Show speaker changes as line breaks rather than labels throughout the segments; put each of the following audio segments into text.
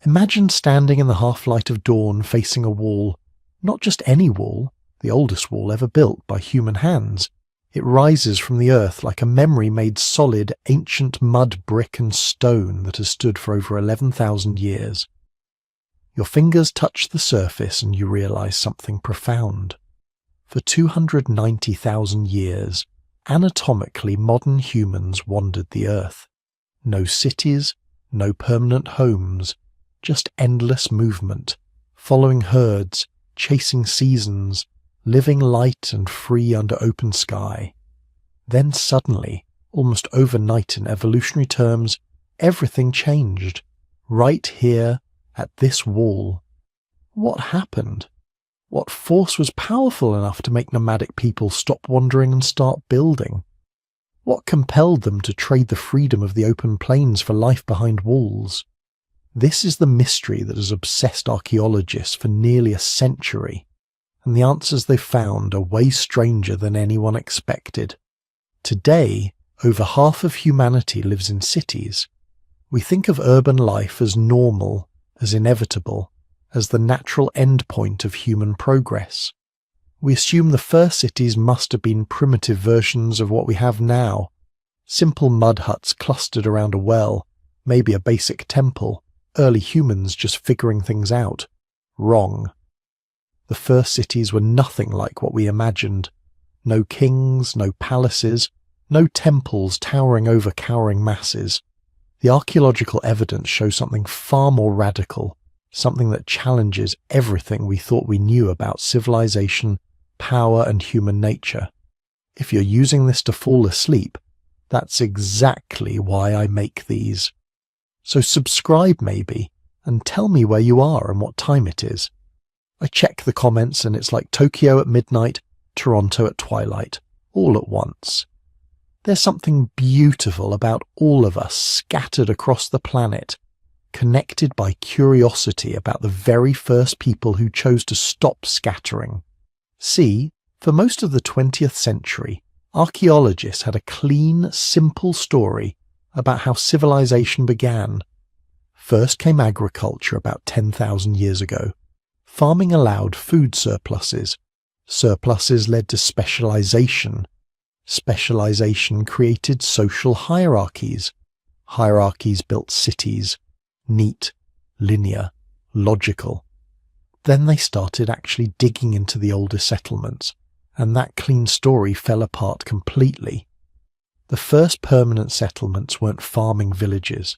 Imagine standing in the half-light of dawn facing a wall, not just any wall, the oldest wall ever built by human hands. It rises from the earth like a memory-made solid, ancient mud, brick and stone that has stood for over 11,000 years. Your fingers touch the surface and you realize something profound. For 290,000 years, anatomically modern humans wandered the earth. No cities, no permanent homes, just endless movement, following herds, chasing seasons, living light and free under open sky. Then suddenly, almost overnight in evolutionary terms, everything changed. Right here, at this wall. What happened? What force was powerful enough to make nomadic people stop wandering and start building? What compelled them to trade the freedom of the open plains for life behind walls? This is the mystery that has obsessed archaeologists for nearly a century, and the answers they've found are way stranger than anyone expected. Today, over half of humanity lives in cities. We think of urban life as normal, as inevitable, as the natural endpoint of human progress. We assume the first cities must have been primitive versions of what we have now. Simple mud huts clustered around a well, maybe a basic temple, early humans just figuring things out. Wrong. The first cities were nothing like what we imagined. No kings, no palaces, no temples towering over cowering masses. The archaeological evidence shows something far more radical, something that challenges everything we thought we knew about civilization, power and human nature. If you're using this to fall asleep, that's exactly why I make these. So subscribe maybe, and tell me where you are and what time it is. I check the comments and it's like Tokyo at midnight, Toronto at twilight, all at once. There's something beautiful about all of us scattered across the planet, connected by curiosity about the very first people who chose to stop scattering. See, for most of the 20th century, archaeologists had a clean, simple story about how civilization began. First came agriculture about 10,000 years ago. Farming allowed food surpluses. Surpluses led to specialization. Specialization created social hierarchies. Hierarchies built cities. Neat, linear, logical. Then they started actually digging into the older settlements, and that clean story fell apart completely. The first permanent settlements weren't farming villages.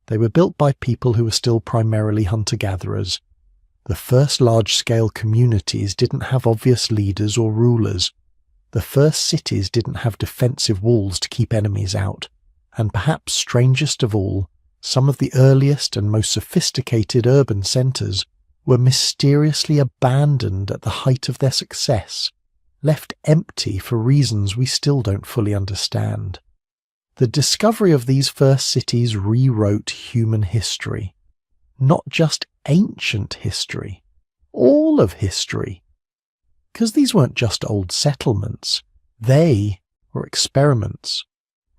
They were built by people who were still primarily hunter-gatherers. The first large-scale communities didn't have obvious leaders or rulers. The first cities didn't have defensive walls to keep enemies out. And perhaps strangest of all, some of the earliest and most sophisticated urban centres were mysteriously abandoned at the height of their success, left empty for reasons we still don't fully understand. The discovery of these first cities rewrote human history. Not just ancient history, all of history. Because these weren't just old settlements, they were experiments.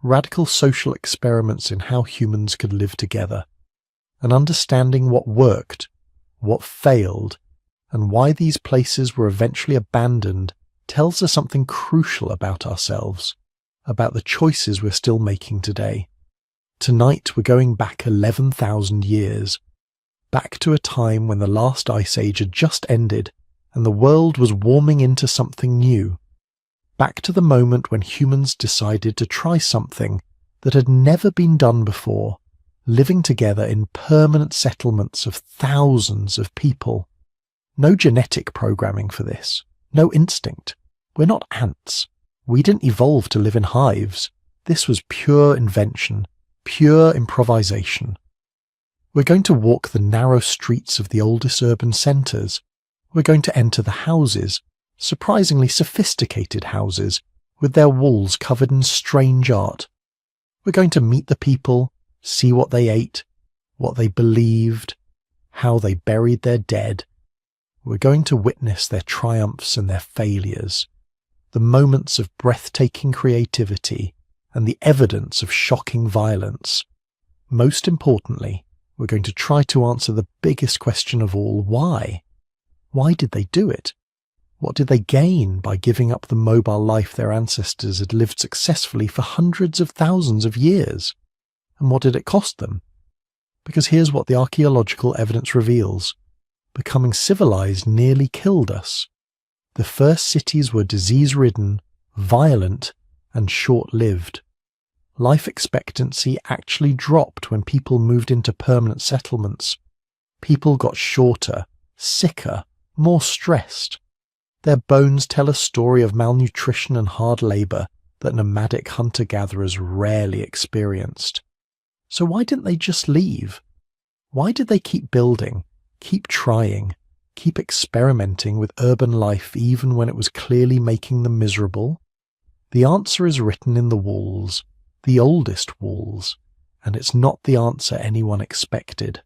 Radical social experiments in how humans could live together, and understanding what worked, what failed, and why these places were eventually abandoned tells us something crucial about ourselves, about the choices we're still making today. Tonight we're going back 11,000 years, back to a time when the last ice age had just ended and the world was warming into something new. Back to the moment when humans decided to try something that had never been done before, living together in permanent settlements of thousands of people. No genetic programming for this, no instinct. We're not ants. We didn't evolve to live in hives. This was pure invention, pure improvisation. We're going to walk the narrow streets of the oldest urban centres. We're going to enter the houses, surprisingly sophisticated houses, with their walls covered in strange art. We're going to meet the people, see what they ate, what they believed, how they buried their dead. We're going to witness their triumphs and their failures, the moments of breathtaking creativity and the evidence of shocking violence. Most importantly, We're going to try to answer the biggest question of all: why? Why did they do it? What did they gain by giving up the mobile life their ancestors had lived successfully for hundreds of thousands of years? And what did it cost them? Because here's what the archaeological evidence reveals. Becoming civilized nearly killed us. The first cities were disease-ridden, violent, and short-lived. Life expectancy actually dropped when people moved into permanent settlements. People got shorter, sicker, more stressed. Their bones tell a story of malnutrition and hard labor that nomadic hunter-gatherers rarely experienced. So why didn't they just leave? Why did they keep building, keep trying, keep experimenting with urban life even when it was clearly making them miserable? The answer is written in the walls, the oldest walls, and it's not the answer anyone expected.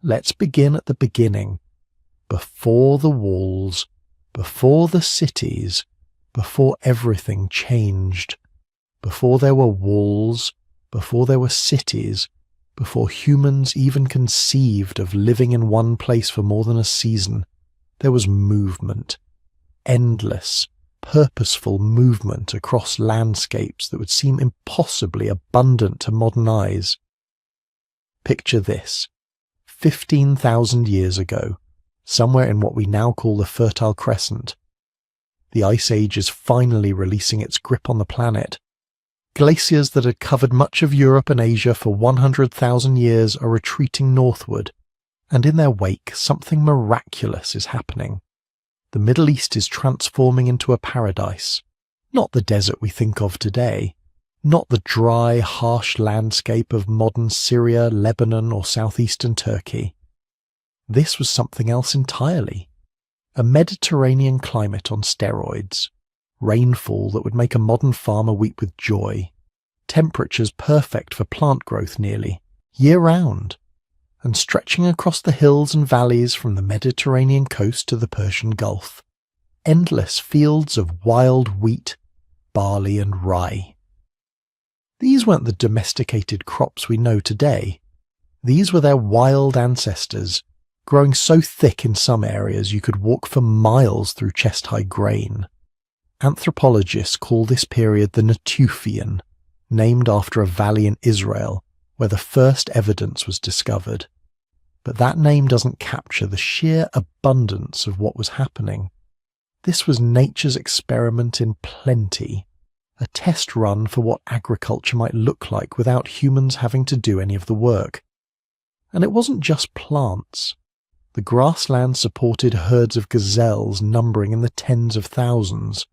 Let's begin at the beginning. Before the walls, before the cities, before everything changed. Before there were walls, before there were cities, before humans even conceived of living in one place for more than a season, there was movement. Endless, purposeful movement across landscapes that would seem impossibly abundant to modern eyes. Picture this. 15,000 years ago, somewhere in what we now call the Fertile Crescent, the Ice Age is finally releasing its grip on the planet. Glaciers that had covered much of Europe and Asia for 100,000 years are retreating northward, and in their wake something miraculous is happening. The Middle East is transforming into a paradise, not the desert we think of today, not the dry, harsh landscape of modern Syria, Lebanon, or southeastern Turkey. This was something else entirely. A Mediterranean climate on steroids. Rainfall that would make a modern farmer weep with joy. Temperatures perfect for plant growth nearly, year-round. And stretching across the hills and valleys from the Mediterranean coast to the Persian Gulf. Endless fields of wild wheat, barley and rye. These weren't the domesticated crops we know today. These were their wild ancestors, growing so thick in some areas you could walk for miles through chest-high grain. Anthropologists call this period the Natufian, named after a valley in Israel where the first evidence was discovered. But that name doesn't capture the sheer abundance of what was happening. This was nature's experiment in plenty, a test run for what agriculture might look like without humans having to do any of the work. And it wasn't just plants. The grassland supported herds of gazelles numbering in the tens of thousands,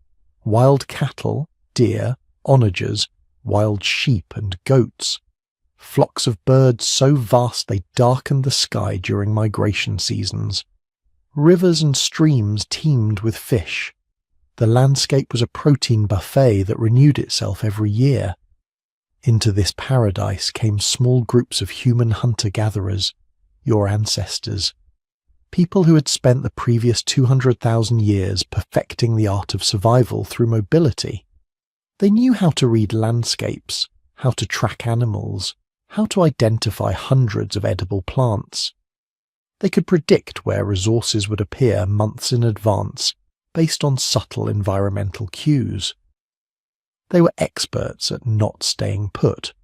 wild cattle, deer, onagers, wild sheep and goats, flocks of birds so vast they darkened the sky during migration seasons. Rivers and streams teemed with fish. The landscape was a protein buffet that renewed itself every year. Into this paradise came small groups of human hunter-gatherers, your ancestors, people who had spent the previous 200,000 years perfecting the art of survival through mobility. They knew how to read landscapes, how to track animals, how to identify hundreds of edible plants. They could predict where resources would appear months in advance based on subtle environmental cues. They were experts at not staying put.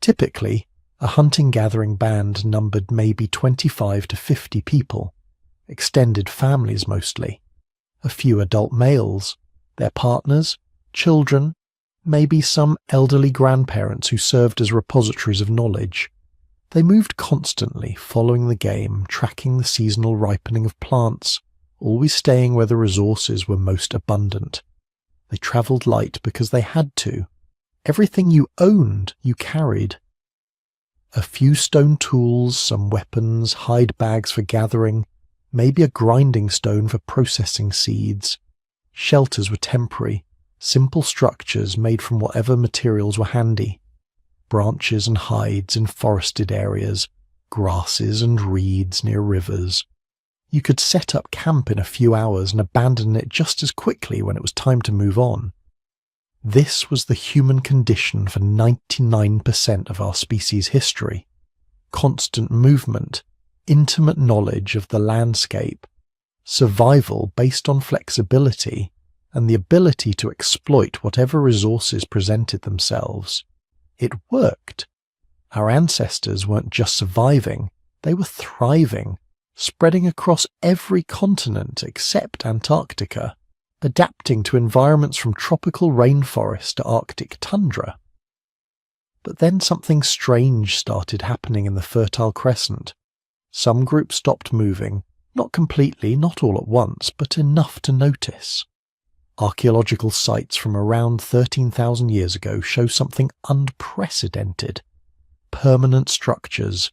Typically, a hunting-gathering band numbered maybe 25 to 50 people, extended families mostly, a few adult males, their partners, children, maybe some elderly grandparents who served as repositories of knowledge. They moved constantly, following the game, tracking the seasonal ripening of plants, always staying where the resources were most abundant. They travelled light because they had to. Everything you owned, you carried. A few stone tools, some weapons, hide bags for gathering, maybe a grinding stone for processing seeds. Shelters were temporary, simple structures made from whatever materials were handy. Branches and hides in forested areas, grasses and reeds near rivers. You could set up camp in a few hours and abandon it just as quickly when it was time to move on. This was the human condition for 99% of our species' history. constant movement, intimate knowledge of the landscape, survival based on flexibility, and the ability to exploit whatever resources presented themselves. It worked. Our ancestors weren't just surviving, they were thriving, spreading across every continent except Antarctica, adapting to environments from tropical rainforest to Arctic tundra. But then something strange started happening in the Fertile Crescent. Some groups stopped moving, not completely, not all at once, but enough to notice. Archaeological sites from around 13,000 years ago show something unprecedented. Permanent structures,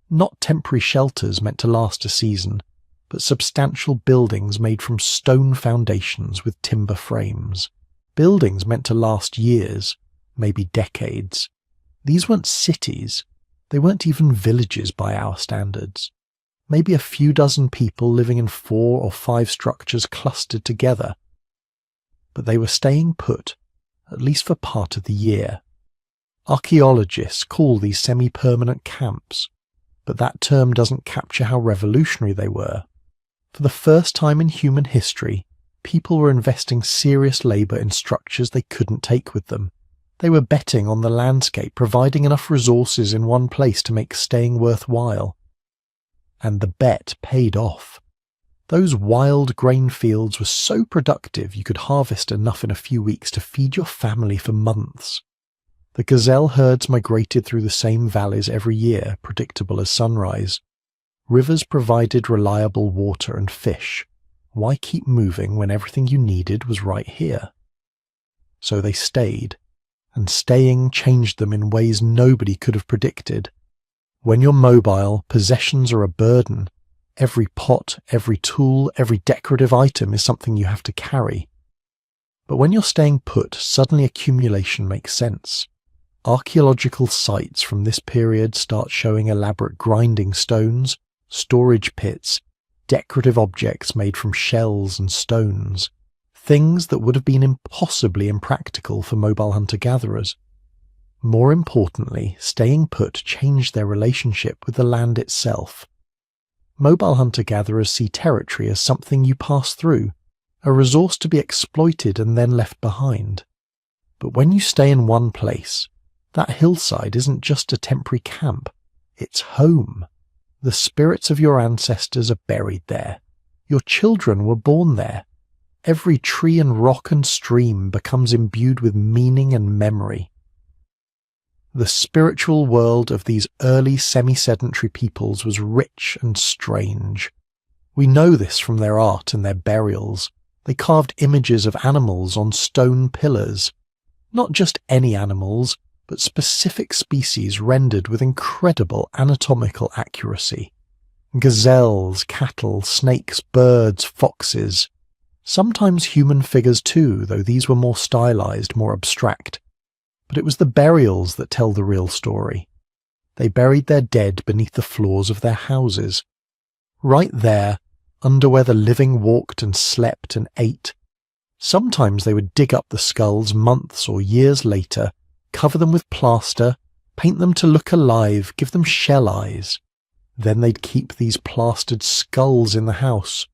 not temporary shelters meant to last a season, but substantial buildings made from stone foundations with timber frames. Buildings meant to last years, maybe decades. These weren't cities. They weren't even villages by our standards. Maybe a few dozen people living in 4 or 5 structures clustered together. But they were staying put, at least for part of the year. Archaeologists call these semi-permanent camps, but that term doesn't capture how revolutionary they were. For the first time in human history, people were investing serious labour in structures they couldn't take with them. They were betting on the landscape providing enough resources in one place to make staying worthwhile. And the bet paid off. Those wild grain fields were so productive you could harvest enough in a few weeks to feed your family for months. The gazelle herds migrated through the same valleys every year, predictable as sunrise. Rivers provided reliable water and fish. Why keep moving when everything you needed was right here? So they stayed, and staying changed them in ways nobody could have predicted. When you're mobile, possessions are a burden. Every pot, every tool, every decorative item is something you have to carry. But when you're staying put, suddenly accumulation makes sense. Archaeological sites from this period start showing elaborate grinding stones, storage pits, decorative objects made from shells and stones, things that would have been impossibly impractical for mobile hunter-gatherers. More importantly, staying put changed their relationship with the land itself. Mobile hunter-gatherers see territory as something you pass through, a resource to be exploited and then left behind. But when you stay in one place, that hillside isn't just a temporary camp, it's home. The spirits of your ancestors are buried there. Your children were born there. Every tree and rock and stream becomes imbued with meaning and memory. The spiritual world of these early semi-sedentary peoples was rich and strange. We know this from their art and their burials. They carved images of animals on stone pillars. Not just any animals, but specific species rendered with incredible anatomical accuracy. Gazelles, cattle, snakes, birds, foxes. Sometimes human figures too, though these were more stylized, more abstract. But it was the burials that tell the real story. They buried their dead beneath the floors of their houses. Right there, under where the living walked and slept and ate. Sometimes they would dig up the skulls months or years later, cover them with plaster, paint them to look alive, give them shell eyes. Then they'd keep these plastered skulls in the house,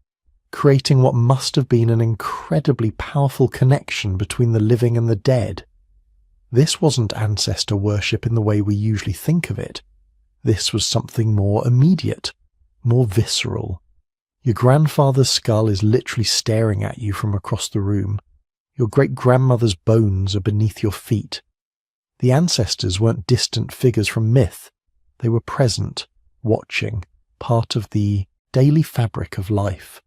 creating what must have been an incredibly powerful connection between the living and the dead. This wasn't ancestor worship in the way we usually think of it. This was something more immediate, more visceral. Your grandfather's skull is literally staring at you from across the room. Your great-grandmother's bones are beneath your feet. The ancestors weren't distant figures from myth. They were present, watching, part of the daily fabric of life.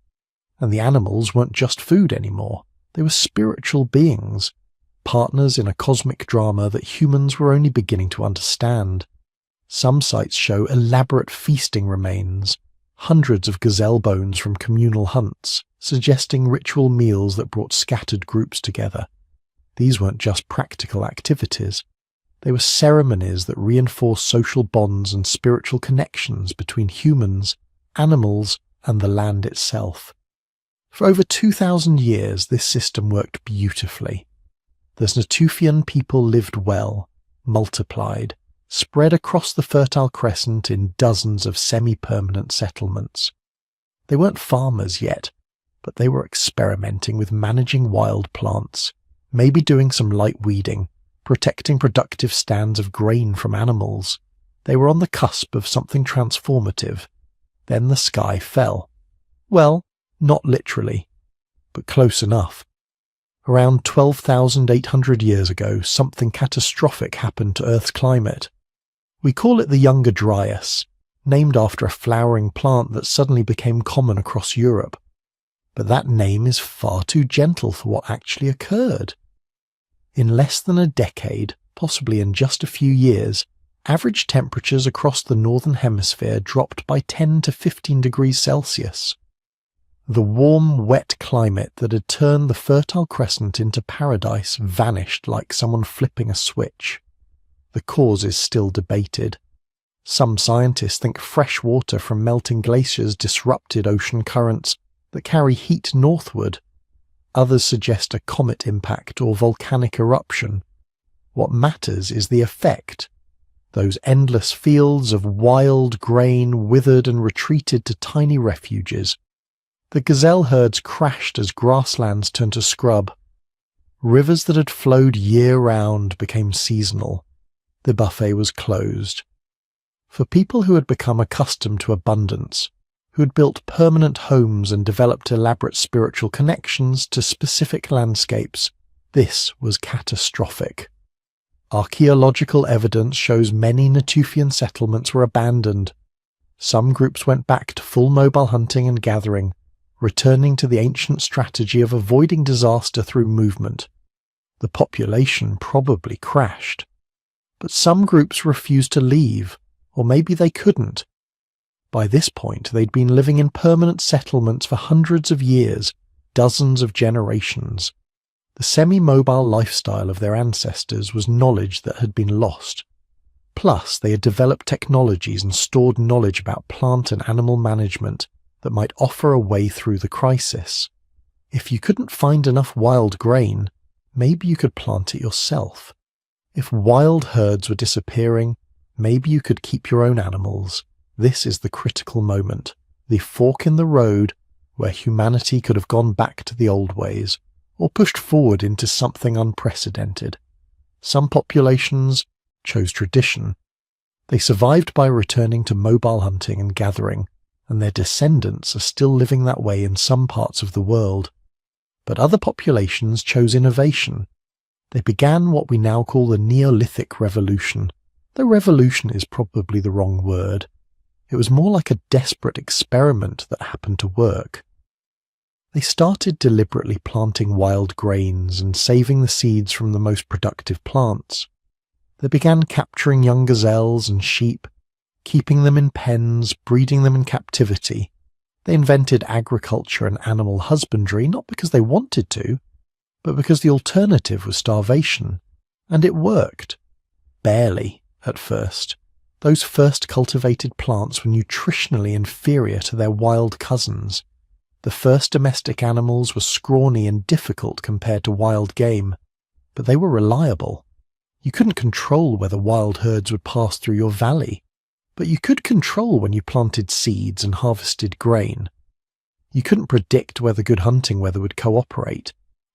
And the animals weren't just food anymore. They were spiritual beings, partners in a cosmic drama that humans were only beginning to understand. Some sites show elaborate feasting remains, hundreds of gazelle bones from communal hunts, suggesting ritual meals that brought scattered groups together. These weren't just practical activities. They were ceremonies that reinforced social bonds and spiritual connections between humans, animals, and the land itself. For over 2,000 years, this system worked beautifully. The Natufian people lived well, multiplied, spread across the Fertile Crescent in dozens of semi-permanent settlements. They weren't farmers yet, but they were experimenting with managing wild plants, maybe doing some light weeding, protecting productive stands of grain from animals. They were on the cusp of something transformative. Then the sky fell. Well, not literally, but close enough. Around 12,800 years ago, something catastrophic happened to Earth's climate. We call it the Younger Dryas, named after a flowering plant that suddenly became common across Europe. But that name is far too gentle for what actually occurred. In less than a decade, possibly in just a few years, average temperatures across the northern hemisphere dropped by 10 to 15 degrees Celsius. The warm, wet climate that had turned the Fertile Crescent into paradise vanished like someone flipping a switch. The cause is still debated. Some scientists think fresh water from melting glaciers disrupted ocean currents that carry heat northward. Others suggest a comet impact or volcanic eruption. What matters is the effect. Those endless fields of wild grain withered and retreated to tiny refuges. The gazelle herds crashed as grasslands turned to scrub. Rivers that had flowed year-round became seasonal. The buffet was closed. For people who had become accustomed to abundance, who had built permanent homes and developed elaborate spiritual connections to specific landscapes, this was catastrophic. Archaeological evidence shows many Natufian settlements were abandoned. Some groups went back to full mobile hunting and gathering, returning to the ancient strategy of avoiding disaster through movement. The population probably crashed. But some groups refused to leave, or maybe they couldn't. By this point, they'd been living in permanent settlements for hundreds of years, dozens of generations. The semi-mobile lifestyle of their ancestors was knowledge that had been lost. Plus, they had developed technologies and stored knowledge about plant and animal management that might offer a way through the crisis. If you couldn't find enough wild grain, maybe you could plant it yourself. If wild herds were disappearing, maybe you could keep your own animals. This is the critical moment, the fork in the road where humanity could have gone back to the old ways, or pushed forward into something unprecedented. Some populations chose tradition. They survived by returning to mobile hunting and gathering, and their descendants are still living that way in some parts of the world. But other populations chose innovation. They began what we now call the Neolithic Revolution. Though revolution is probably the wrong word. It was more like a desperate experiment that happened to work. They started deliberately planting wild grains and saving the seeds from the most productive plants. They began capturing young gazelles and sheep, keeping them in pens, breeding them in captivity. They invented agriculture and animal husbandry not because they wanted to, but because the alternative was starvation. And it worked. Barely, at first. Those first cultivated plants were nutritionally inferior to their wild cousins. The first domestic animals were scrawny and difficult compared to wild game, but they were reliable. You couldn't control whether wild herds would pass through your valley, but you could control when you planted seeds and harvested grain. You couldn't predict whether good hunting weather would cooperate,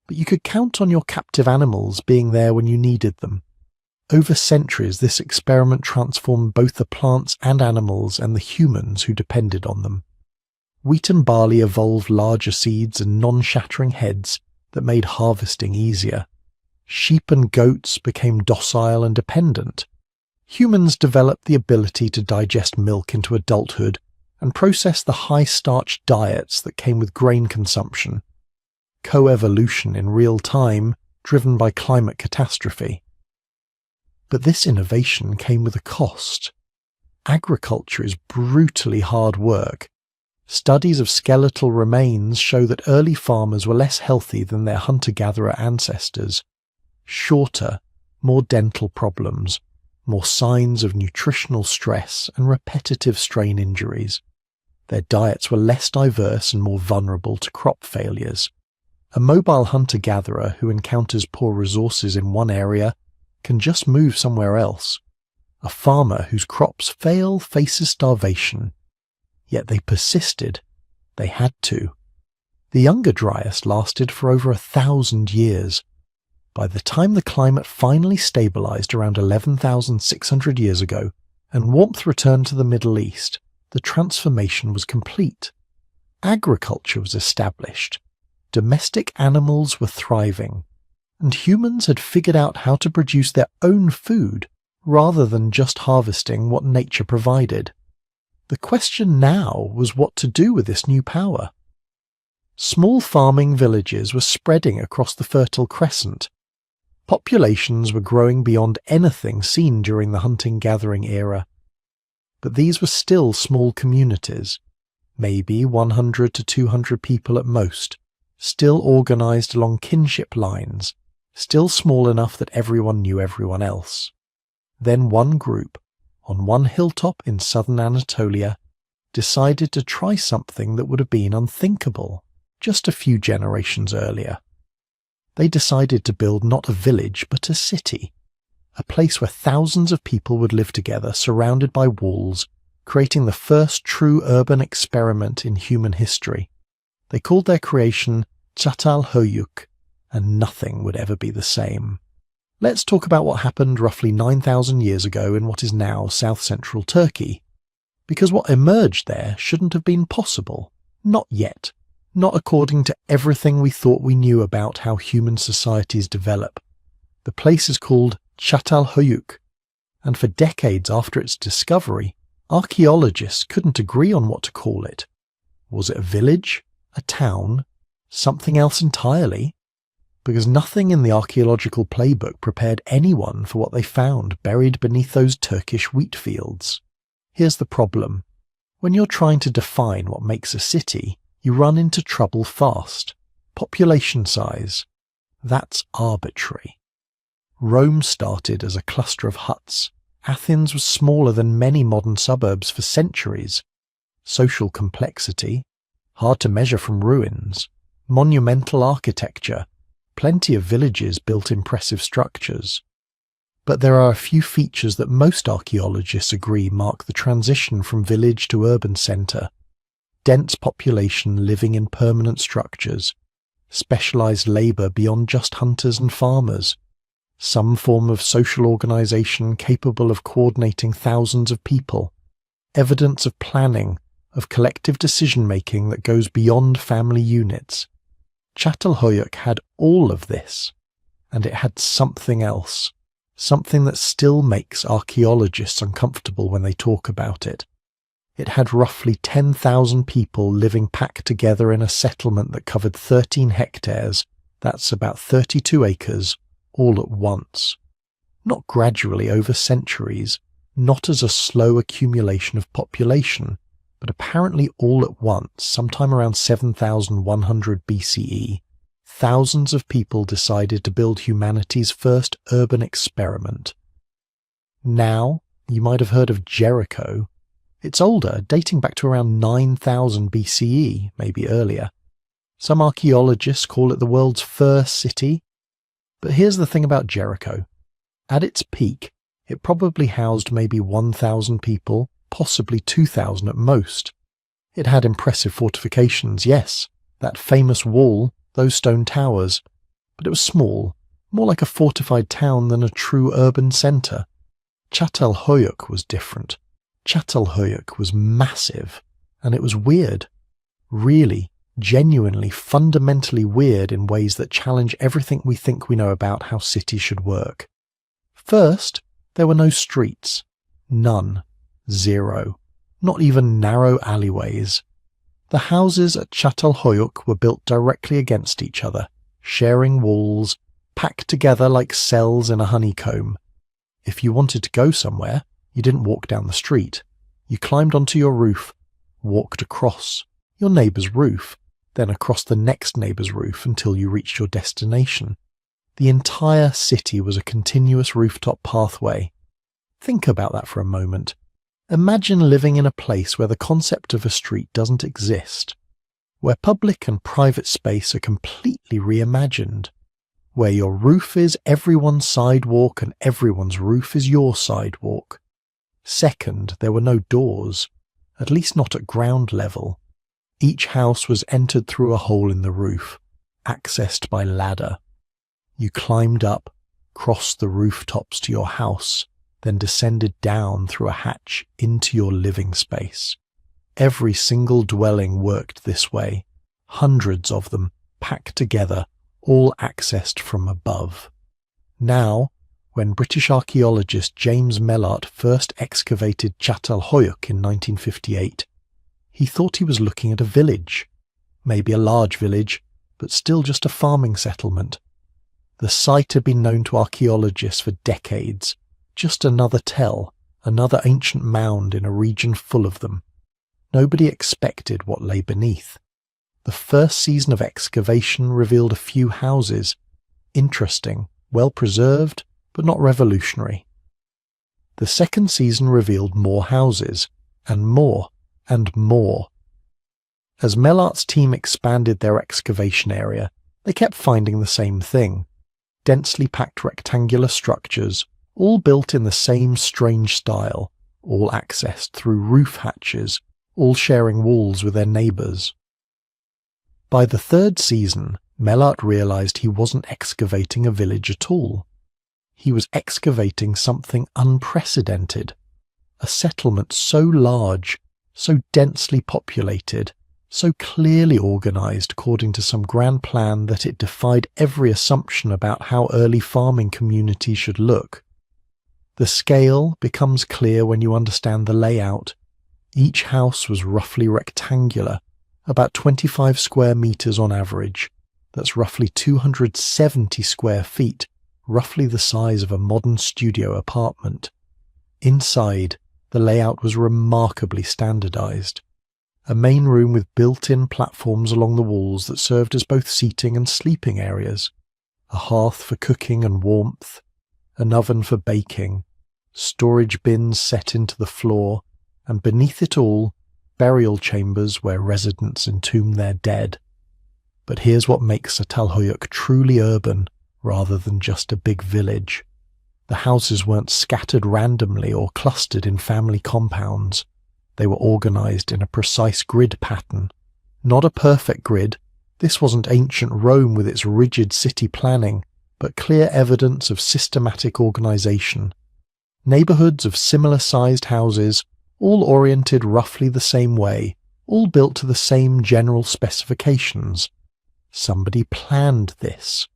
but you could count on your captive animals being there when you needed them. Over centuries, this experiment transformed both the plants and animals and the humans who depended on them. Wheat and barley evolved larger seeds and non-shattering heads that made harvesting easier. Sheep and goats became docile and dependent. Humans developed the ability to digest milk into adulthood and process the high-starch diets that came with grain consumption. Coevolution in real time, driven by climate catastrophe. But this innovation came with a cost. Agriculture is brutally hard work. Studies of skeletal remains show that early farmers were less healthy than their hunter-gatherer ancestors. Shorter, more dental problems, more signs of nutritional stress and repetitive strain injuries. Their diets were less diverse and more vulnerable to crop failures. A mobile hunter-gatherer who encounters poor resources in one area can just move somewhere else. A farmer whose crops fail faces starvation. Yet they persisted. They had to. The Younger Dryas lasted for over 1,000 years. By the time the climate finally stabilized around 11,600 years ago, and warmth returned to the Middle East, the transformation was complete. Agriculture was established. Domestic animals were thriving. And humans had figured out how to produce their own food rather than just harvesting what nature provided. The question now was what to do with this new power. Small farming villages were spreading across the Fertile Crescent. Populations were growing beyond anything seen during the hunting-gathering era. But these were still small communities, maybe 100 to 200 people at most, still organized along kinship lines, still small enough that everyone knew everyone else. Then one group, on one hilltop in southern Anatolia, decided to try something that would have been unthinkable just a few generations earlier. They decided to build not a village but a city, a place where thousands of people would live together surrounded by walls, creating the first true urban experiment in human history. They called their creation Çatalhöyük, and nothing would ever be the same. Let's talk about what happened roughly 9,000 years ago in what is now south-central Turkey. Because what emerged there shouldn't have been possible. Not yet. Not according to everything we thought we knew about how human societies develop. The place is called Çatalhöyük, and for decades after its discovery, archaeologists couldn't agree on what to call it. Was it a village? A town? Something else entirely? Because nothing in the archaeological playbook prepared anyone for what they found buried beneath those Turkish wheat fields. Here's the problem. When you're trying to define what makes a city, you run into trouble fast. Population size. That's arbitrary. Rome started as a cluster of huts. Athens was smaller than many modern suburbs for centuries. Social complexity. Hard to measure from ruins. Monumental architecture. Plenty of villages built impressive structures. But there are a few features that most archaeologists agree mark the transition from village to urban centre. Dense population living in permanent structures, specialised labour beyond just hunters and farmers, some form of social organisation capable of coordinating thousands of people, evidence of planning, of collective decision-making that goes beyond family units. Çatalhöyük had all of this, and it had something else, something that still makes archaeologists uncomfortable when they talk about it. It had roughly 10,000 people living packed together in a settlement that covered 13 hectares, that's about 32 acres, all at once. Not gradually over centuries, not as a slow accumulation of population, but apparently all at once, sometime around 7,100 BCE, thousands of people decided to build humanity's first urban experiment. Now, you might have heard of Jericho. It's older, dating back to around 9,000 BCE, maybe earlier. Some archaeologists call it the world's first city. But here's the thing about Jericho. At its peak, it probably housed maybe 1,000 people, possibly 2,000 at most. It had impressive fortifications, yes, that famous wall, those stone towers, but it was small, more like a fortified town than a true urban centre. Çatalhöyük was different. Çatalhöyük was massive, and it was weird. Really, genuinely, fundamentally weird in ways that challenge everything we think we know about how cities should work. First, there were no streets. None. Zero. Not even narrow alleyways. The houses at Çatalhöyük were built directly against each other, sharing walls, packed together like cells in a honeycomb. If you wanted to go somewhere, you didn't walk down the street. You climbed onto your roof, walked across your neighbour's roof, then across the next neighbour's roof until you reached your destination. The entire city was a continuous rooftop pathway. Think about that for a moment. Imagine living in a place where the concept of a street doesn't exist, where public and private space are completely reimagined, where your roof is everyone's sidewalk and everyone's roof is your sidewalk, Second, there were no doors, at least not at ground level. Each house was entered through a hole in the roof, accessed by ladder. You climbed up, crossed the rooftops to your house, then descended down through a hatch into your living space. Every single dwelling worked this way, hundreds of them packed together, all accessed from above. Now, when British archaeologist James Mellart first excavated Çatalhöyük in 1958, he thought he was looking at a village, maybe a large village, but still just a farming settlement. The site had been known to archaeologists for decades, just another tell, another ancient mound in a region full of them. Nobody expected what lay beneath. The first season of excavation revealed a few houses, interesting, well preserved, but not revolutionary. The second season revealed more houses, and more, and more. As Mellart's team expanded their excavation area, they kept finding the same thing. Densely packed rectangular structures, all built in the same strange style, all accessed through roof hatches, all sharing walls with their neighbours. By the third season, Mellart realised he wasn't excavating a village at all. He was excavating something unprecedented, a settlement so large, so densely populated, so clearly organised according to some grand plan that it defied every assumption about how early farming communities should look. The scale becomes clear when you understand the layout. Each house was roughly rectangular, about 25 square metres on average. That's roughly 270 square feet, roughly the size of a modern studio apartment. Inside, the layout was remarkably standardised. A main room with built-in platforms along the walls that served as both seating and sleeping areas, a hearth for cooking and warmth, an oven for baking, storage bins set into the floor, and beneath it all, burial chambers where residents entomb their dead. But here's what makes Çatalhöyük truly urban rather than just a big village. The houses weren't scattered randomly or clustered in family compounds. They were organised in a precise grid pattern. Not a perfect grid. This wasn't ancient Rome with its rigid city planning, but clear evidence of systematic organisation. Neighbourhoods of similar-sized houses, all oriented roughly the same way, all built to the same general specifications. Somebody planned this.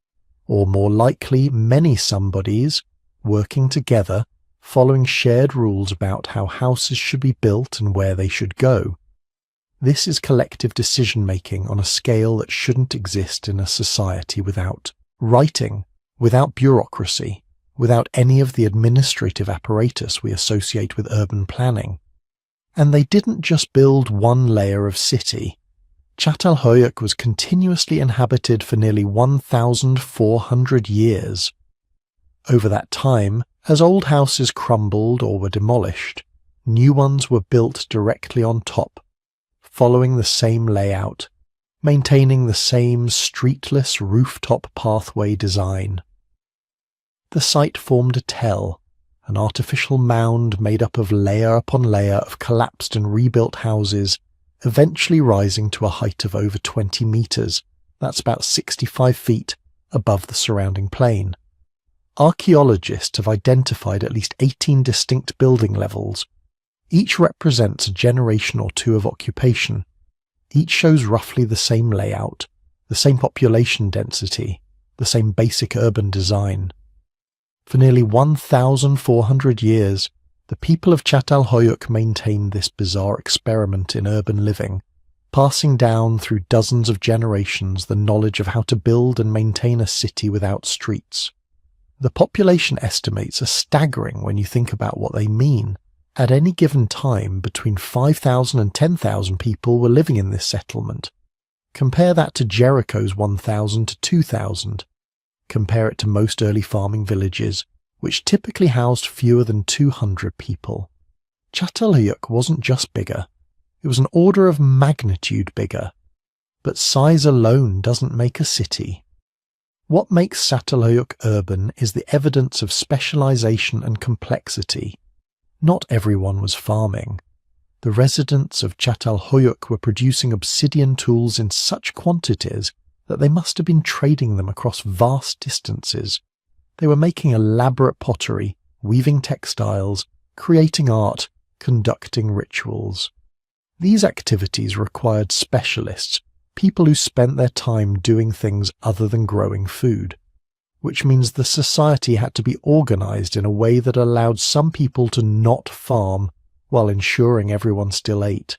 Or more likely, many somebodies, working together, following shared rules about how houses should be built and where they should go. This is collective decision-making on a scale that shouldn't exist in a society without writing, without bureaucracy, without any of the administrative apparatus we associate with urban planning. And they didn't just build one layer of city. Çatalhöyük was continuously inhabited for nearly 1,400 years. Over that time, as old houses crumbled or were demolished, new ones were built directly on top, following the same layout, maintaining the same streetless rooftop pathway design. The site formed a tell, an artificial mound made up of layer upon layer of collapsed and rebuilt houses, eventually rising to a height of over 20 metres, that's about 65 feet, above the surrounding plain. Archaeologists have identified at least 18 distinct building levels. Each represents a generation or two of occupation. Each shows roughly the same layout, the same population density, the same basic urban design. For nearly 1,400 years, the people of Çatalhöyük maintained this bizarre experiment in urban living, passing down through dozens of generations the knowledge of how to build and maintain a city without streets. The population estimates are staggering when you think about what they mean. At any given time, between 5,000 and 10,000 people were living in this settlement. Compare that to Jericho's 1,000 to 2,000. Compare it to most early farming villages, which typically housed fewer than 200 people. Çatalhöyük wasn't just bigger, it was an order of magnitude bigger. But size alone doesn't make a city. What makes Çatalhöyük urban is the evidence of specialization and complexity. Not everyone was farming. The residents of Çatalhöyük were producing obsidian tools in such quantities that they must have been trading them across vast distances. They were making elaborate pottery, weaving textiles, creating art, conducting rituals. These activities required specialists, people who spent their time doing things other than growing food, which means the society had to be organized in a way that allowed some people to not farm while ensuring everyone still ate.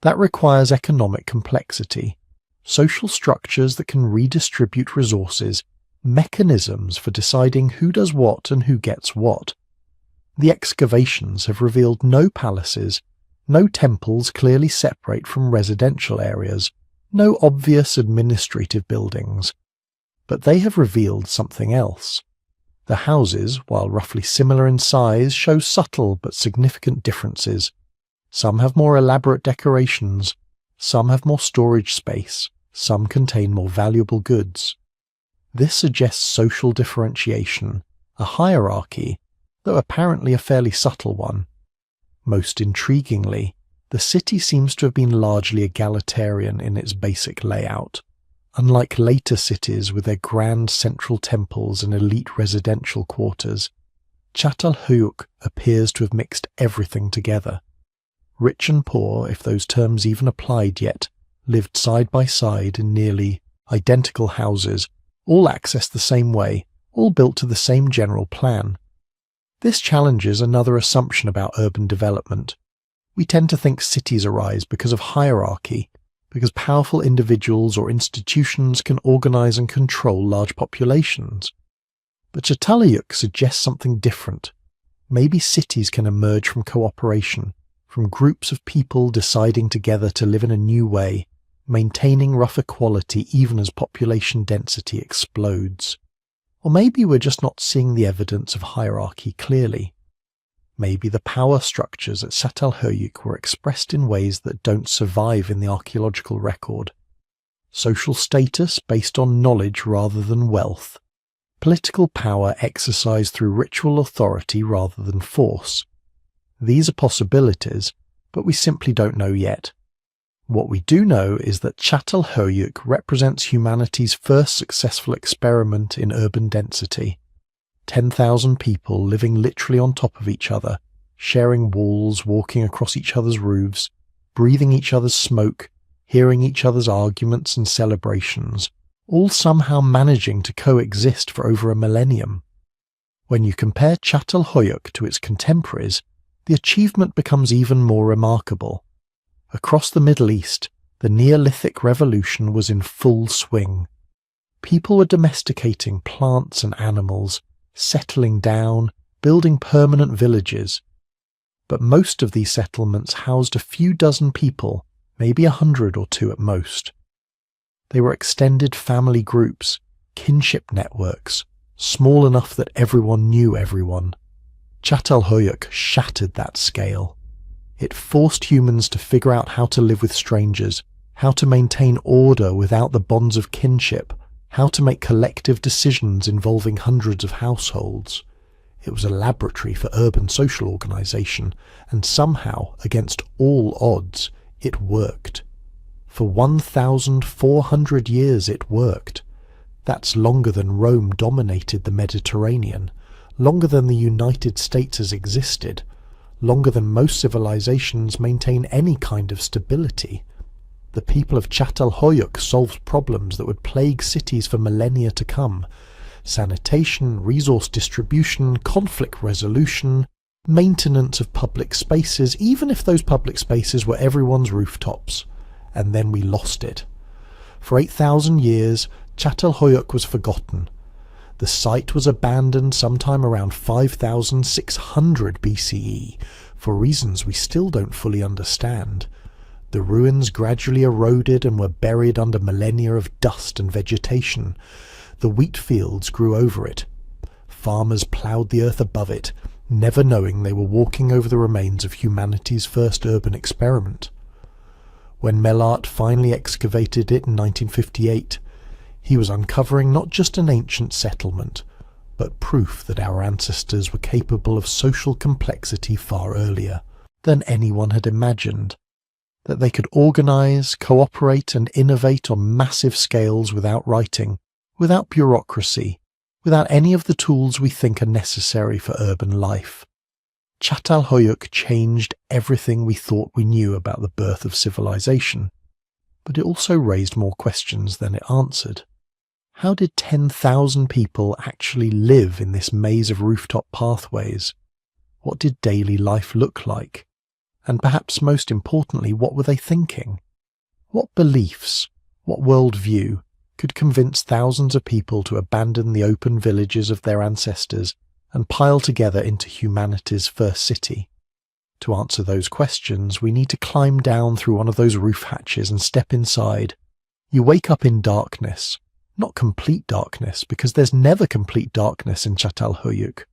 That requires economic complexity, social structures that can redistribute resources, mechanisms for deciding who does what and who gets what. The excavations have revealed no palaces, no temples clearly separate from residential areas, no obvious administrative buildings. But they have revealed something else. The houses, while roughly similar in size, show subtle but significant differences. Some have more elaborate decorations, some have more storage space, some contain more valuable goods. This suggests social differentiation, a hierarchy, though apparently a fairly subtle one. Most intriguingly, the city seems to have been largely egalitarian in its basic layout. Unlike later cities with their grand central temples and elite residential quarters, Çatalhöyük appears to have mixed everything together. Rich and poor, if those terms even applied yet, lived side by side in nearly identical houses, all accessed the same way, all built to the same general plan. This challenges another assumption about urban development. We tend to think cities arise because of hierarchy, because powerful individuals or institutions can organize and control large populations. But Çatalhöyük suggests something different. Maybe cities can emerge from cooperation, from groups of people deciding together to live in a new way, maintaining rough equality even as population density explodes. Or maybe we're just not seeing the evidence of hierarchy clearly. Maybe the power structures at Çatalhöyük were expressed in ways that don't survive in the archaeological record. Social status based on knowledge rather than wealth. Political power exercised through ritual authority rather than force. These are possibilities, but we simply don't know yet. What we do know is that Çatalhöyük represents humanity's first successful experiment in urban density. 10,000 people living literally on top of each other, sharing walls, walking across each other's roofs, breathing each other's smoke, hearing each other's arguments and celebrations, all somehow managing to coexist for over a millennium. When you compare Çatalhöyük to its contemporaries, the achievement becomes even more remarkable. Across the Middle East, the Neolithic revolution was in full swing. People were domesticating plants and animals, settling down, building permanent villages. But most of these settlements housed a few dozen people, maybe 100 or two at most. They were extended family groups, kinship networks, small enough that everyone knew everyone. Çatalhöyük shattered that scale. It forced humans to figure out how to live with strangers, how to maintain order without the bonds of kinship, how to make collective decisions involving hundreds of households. It was a laboratory for urban social organization, and somehow, against all odds, it worked. For 1,400 years it worked. That's longer than Rome dominated the Mediterranean, longer than the United States has existed, longer than most civilizations maintain any kind of stability. The people of Çatalhöyük solved problems that would plague cities for millennia to come. Sanitation, resource distribution, conflict resolution, maintenance of public spaces, even if those public spaces were everyone's rooftops. And then we lost it. For 8,000 years, Çatalhöyük was forgotten. The site was abandoned sometime around 5,600 BCE, for reasons we still don't fully understand. The ruins gradually eroded and were buried under millennia of dust and vegetation. The wheat fields grew over it. Farmers ploughed the earth above it, never knowing they were walking over the remains of humanity's first urban experiment. When Mellart finally excavated it in 1958, he was uncovering not just an ancient settlement, but proof that our ancestors were capable of social complexity far earlier than anyone had imagined, that they could organize, cooperate, and innovate on massive scales without writing, without bureaucracy, without any of the tools we think are necessary for urban life. Çatalhöyük changed everything we thought we knew about the birth of civilization, but it also raised more questions than it answered. How did 10,000 people actually live in this maze of rooftop pathways? What did daily life look like? And perhaps most importantly, what were they thinking? What beliefs, what worldview could convince thousands of people to abandon the open villages of their ancestors and pile together into humanity's first city? To answer those questions, we need to climb down through one of those roof hatches and step inside. You wake up in darkness. Not complete darkness, because there's never complete darkness in Çatalhöyük.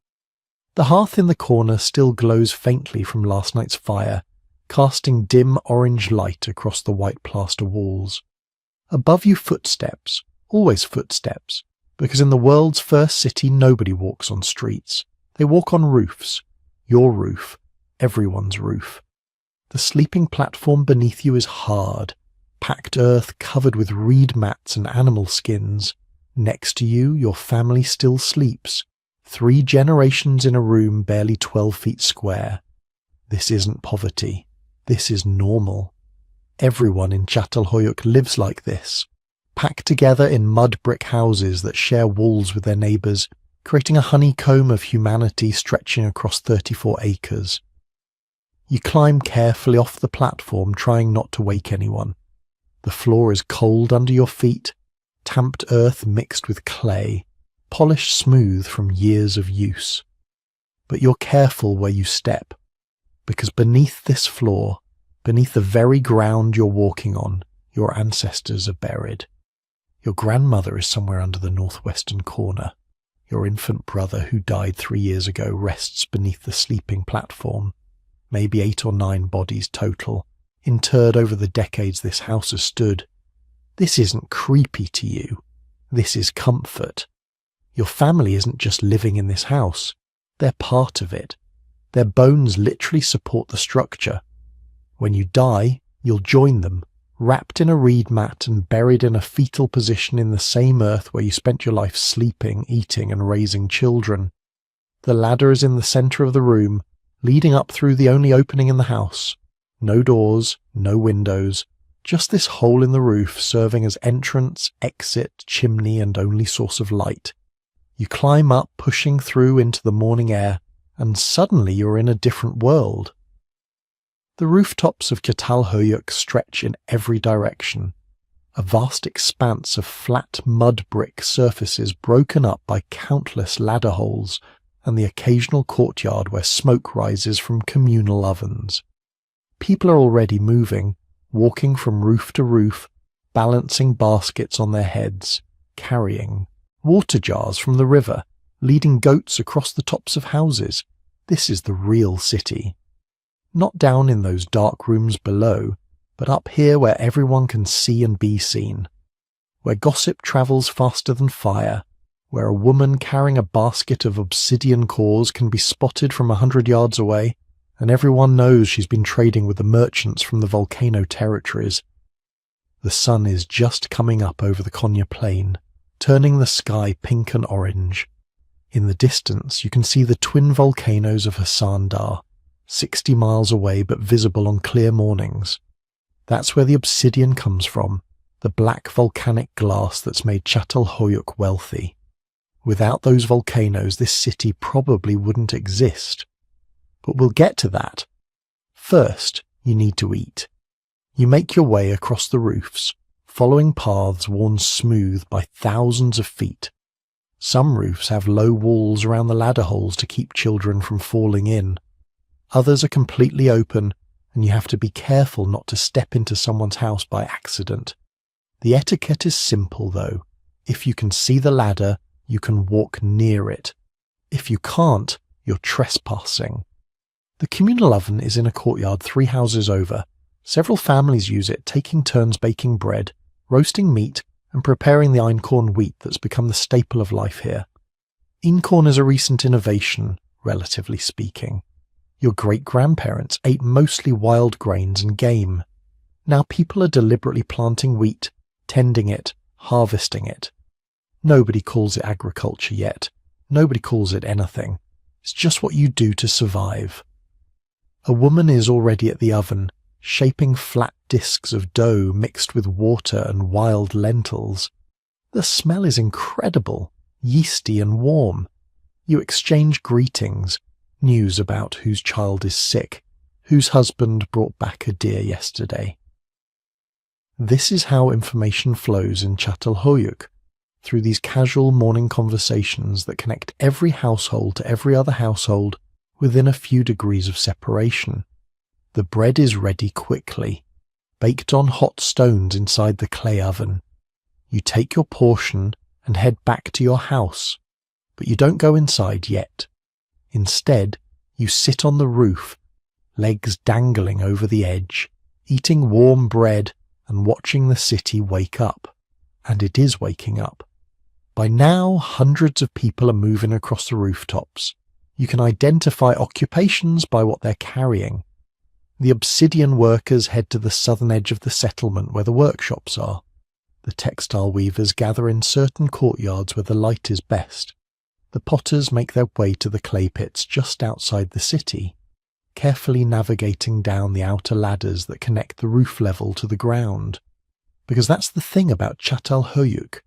The hearth in the corner still glows faintly from last night's fire, casting dim orange light across the white plaster walls. Above you, footsteps, always footsteps, because in the world's first city nobody walks on streets. They walk on roofs. Your roof, everyone's roof. The sleeping platform beneath you is hard, packed earth covered with reed mats and animal skins. Next to you, your family still sleeps. 3 generations in a room barely 12 feet square. This isn't poverty. This is normal. Everyone in Çatalhöyük lives like this, packed together in mud brick houses that share walls with their neighbours, creating a honeycomb of humanity stretching across 34 acres. You climb carefully off the platform, trying not to wake anyone. The floor is cold under your feet, tamped earth mixed with clay, polished smooth from years of use. But you're careful where you step, because beneath this floor, beneath the very ground you're walking on, your ancestors are buried. Your grandmother is somewhere under the northwestern corner. Your infant brother, who died 3 years ago, rests beneath the sleeping platform. Maybe 8 or 9 bodies total, interred over the decades this house has stood. This isn't creepy to you. This is comfort. Your family isn't just living in this house. They're part of it. Their bones literally support the structure. When you die, you'll join them, wrapped in a reed mat and buried in a fetal position in the same earth where you spent your life sleeping, eating, and raising children. The ladder is in the centre of the room, leading up through the only opening in the house. No doors, no windows, just this hole in the roof serving as entrance, exit, chimney, and only source of light. You climb up, pushing through into the morning air, and suddenly you're in a different world. The rooftops of Çatalhöyük stretch in every direction, a vast expanse of flat mud brick surfaces broken up by countless ladder holes and the occasional courtyard where smoke rises from communal ovens. People are already moving, walking from roof to roof, balancing baskets on their heads, carrying water jars from the river, leading goats across the tops of houses. This is the real city. Not down in those dark rooms below, but up here where everyone can see and be seen, where gossip travels faster than fire, where a woman carrying a basket of obsidian cores can be spotted from 100 yards away, and everyone knows she's been trading with the merchants from the volcano territories. The sun is just coming up over the Konya plain, turning the sky pink and orange. In the distance, you can see the twin volcanoes of Hasan Dağ, 60 miles away but visible on clear mornings. That's where the obsidian comes from, the black volcanic glass that's made Çatalhöyük wealthy. Without those volcanoes, this city probably wouldn't exist. But we'll get to that. First, you need to eat. You make your way across the roofs, following paths worn smooth by thousands of feet. Some roofs have low walls around the ladder holes to keep children from falling in. Others are completely open, and you have to be careful not to step into someone's house by accident. The etiquette is simple, though. If you can see the ladder, you can walk near it. If you can't, you're trespassing. The communal oven is in a courtyard 3 houses over. Several families use it, taking turns baking bread, roasting meat, and preparing the einkorn wheat that's become the staple of life here. Inkhorn is a recent innovation, relatively speaking. Your great-grandparents ate mostly wild grains and game. Now people are deliberately planting wheat, tending it, harvesting it. Nobody calls it agriculture yet. Nobody calls it anything. It's just what you do to survive. A woman is already at the oven, shaping flat discs of dough mixed with water and wild lentils. The smell is incredible, yeasty and warm. You exchange greetings, news about whose child is sick, whose husband brought back a deer yesterday. This is how information flows in Çatalhöyük, through these casual morning conversations that connect every household to every other household within a few degrees of separation. The bread is ready quickly, baked on hot stones inside the clay oven. You take your portion and head back to your house, but you don't go inside yet. Instead, you sit on the roof, legs dangling over the edge, eating warm bread and watching the city wake up. And it is waking up. By now, hundreds of people are moving across the rooftops. You can identify occupations by what they're carrying. The obsidian workers head to the southern edge of the settlement where the workshops are. The textile weavers gather in certain courtyards where the light is best. The potters make their way to the clay pits just outside the city, carefully navigating down the outer ladders that connect the roof level to the ground. Because that's the thing about Çatalhöyük.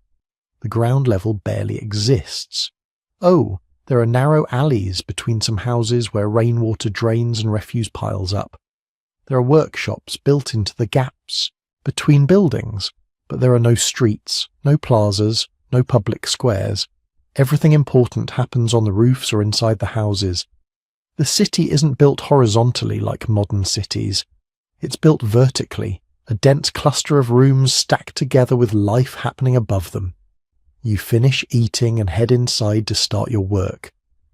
The ground level barely exists. Oh, there are narrow alleys between some houses where rainwater drains and refuse piles up. There are workshops built into the gaps between buildings, but there are no streets, no plazas, no public squares. Everything important happens on the roofs or inside the houses. The city isn't built horizontally like modern cities. It's built vertically, a dense cluster of rooms stacked together with life happening above them. You finish eating and head inside to start your work.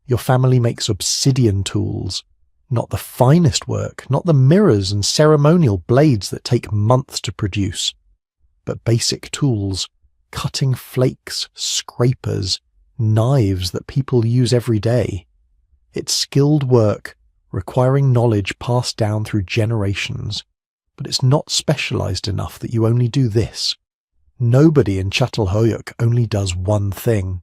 Your family makes obsidian tools. Not the finest work, not the mirrors and ceremonial blades that take months to produce, but basic tools, cutting flakes, scrapers, knives that people use every day. It's skilled work, requiring knowledge passed down through generations, but it's not specialized enough that you only do this. Nobody in Çatalhöyük only does one thing.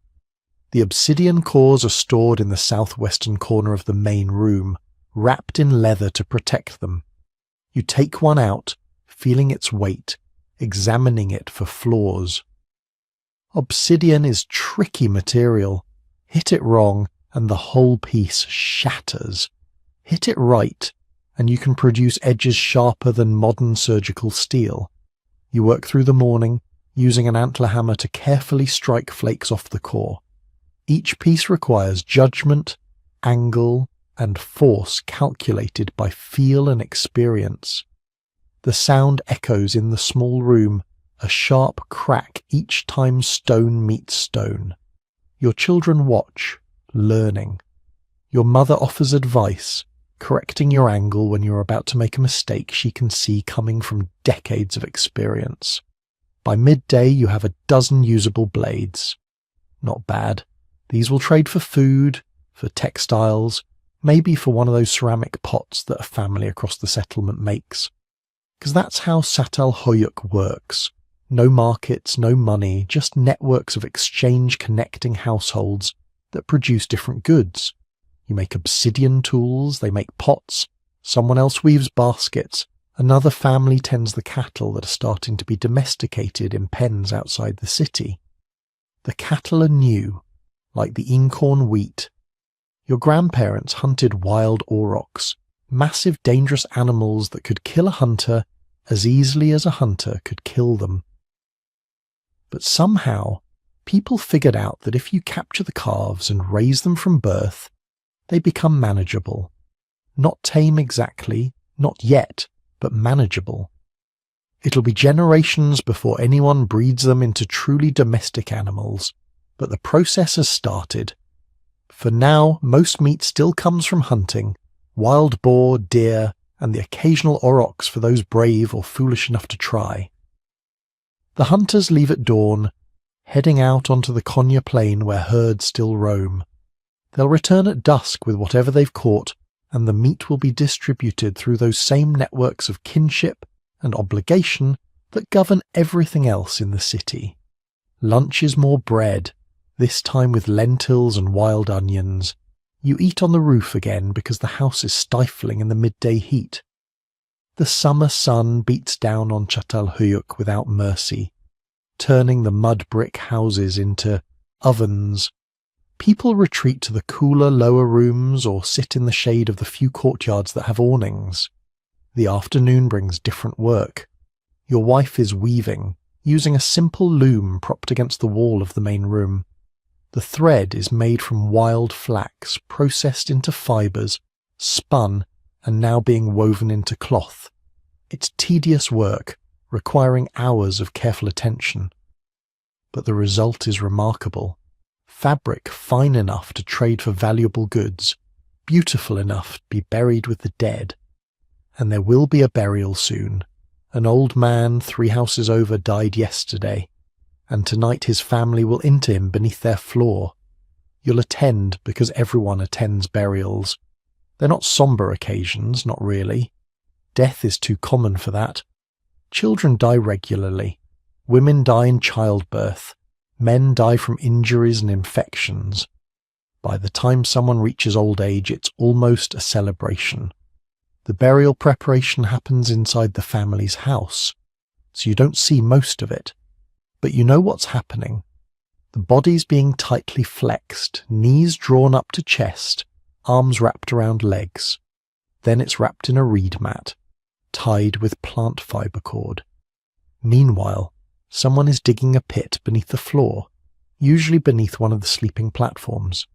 The obsidian cores are stored in the southwestern corner of the main room, wrapped in leather to protect them. You take one out, feeling its weight, examining it for flaws. Obsidian is tricky material. Hit it wrong, and the whole piece shatters. Hit it right, and you can produce edges sharper than modern surgical steel. You work through the morning, using an antler hammer to carefully strike flakes off the core. Each piece requires judgment, angle, and force calculated by feel and experience. The sound echoes in the small room, a sharp crack each time stone meets stone. Your children watch, learning. Your mother offers advice, correcting your angle when you're about to make a mistake she can see coming from decades of experience. By midday, you have a dozen usable blades. Not bad. These will trade for food, for textiles, maybe for one of those ceramic pots that a family across the settlement makes. Because that's how Çatalhöyük works. No markets, no money, just networks of exchange connecting households that produce different goods. You make obsidian tools, they make pots, someone else weaves baskets, another family tends the cattle that are starting to be domesticated in pens outside the city. The cattle are new, like the inkhorn wheat. Your grandparents hunted wild aurochs, massive dangerous animals that could kill a hunter as easily as a hunter could kill them. But somehow, people figured out that if you capture the calves and raise them from birth, they become manageable. Not tame exactly, not yet, but manageable. It'll be generations before anyone breeds them into truly domestic animals, but the process has started. For now, most meat still comes from hunting, wild boar, deer, and the occasional aurochs for those brave or foolish enough to try. The hunters leave at dawn, heading out onto the Konya plain where herds still roam. They'll return at dusk with whatever they've caught, and the meat will be distributed through those same networks of kinship and obligation that govern everything else in the city. Lunch is more bread, this time with lentils and wild onions. You eat on the roof again because the house is stifling in the midday heat. The summer sun beats down on Çatalhöyük without mercy, turning the mud brick houses into ovens. People retreat to the cooler lower rooms or sit in the shade of the few courtyards that have awnings. The afternoon brings different work. Your wife is weaving, using a simple loom propped against the wall of the main room. The thread is made from wild flax, processed into fibres, spun, and now being woven into cloth. It's tedious work, requiring hours of careful attention. But the result is remarkable. Fabric fine enough to trade for valuable goods, beautiful enough to be buried with the dead. And there will be a burial soon. An old man 3 houses over died yesterday, and tonight his family will inter him beneath their floor. You'll attend because everyone attends burials. They're not sombre occasions, not really. Death is too common for that. Children die regularly. Women die in childbirth. Men die from injuries and infections. By the time someone reaches old age, it's almost a celebration. The burial preparation happens inside the family's house, so you don't see most of it. But you know what's happening. The body's being tightly flexed, knees drawn up to chest, arms wrapped around legs. Then it's wrapped in a reed mat, tied with plant fibre cord. Meanwhile, someone is digging a pit beneath the floor, usually beneath one of the sleeping platforms.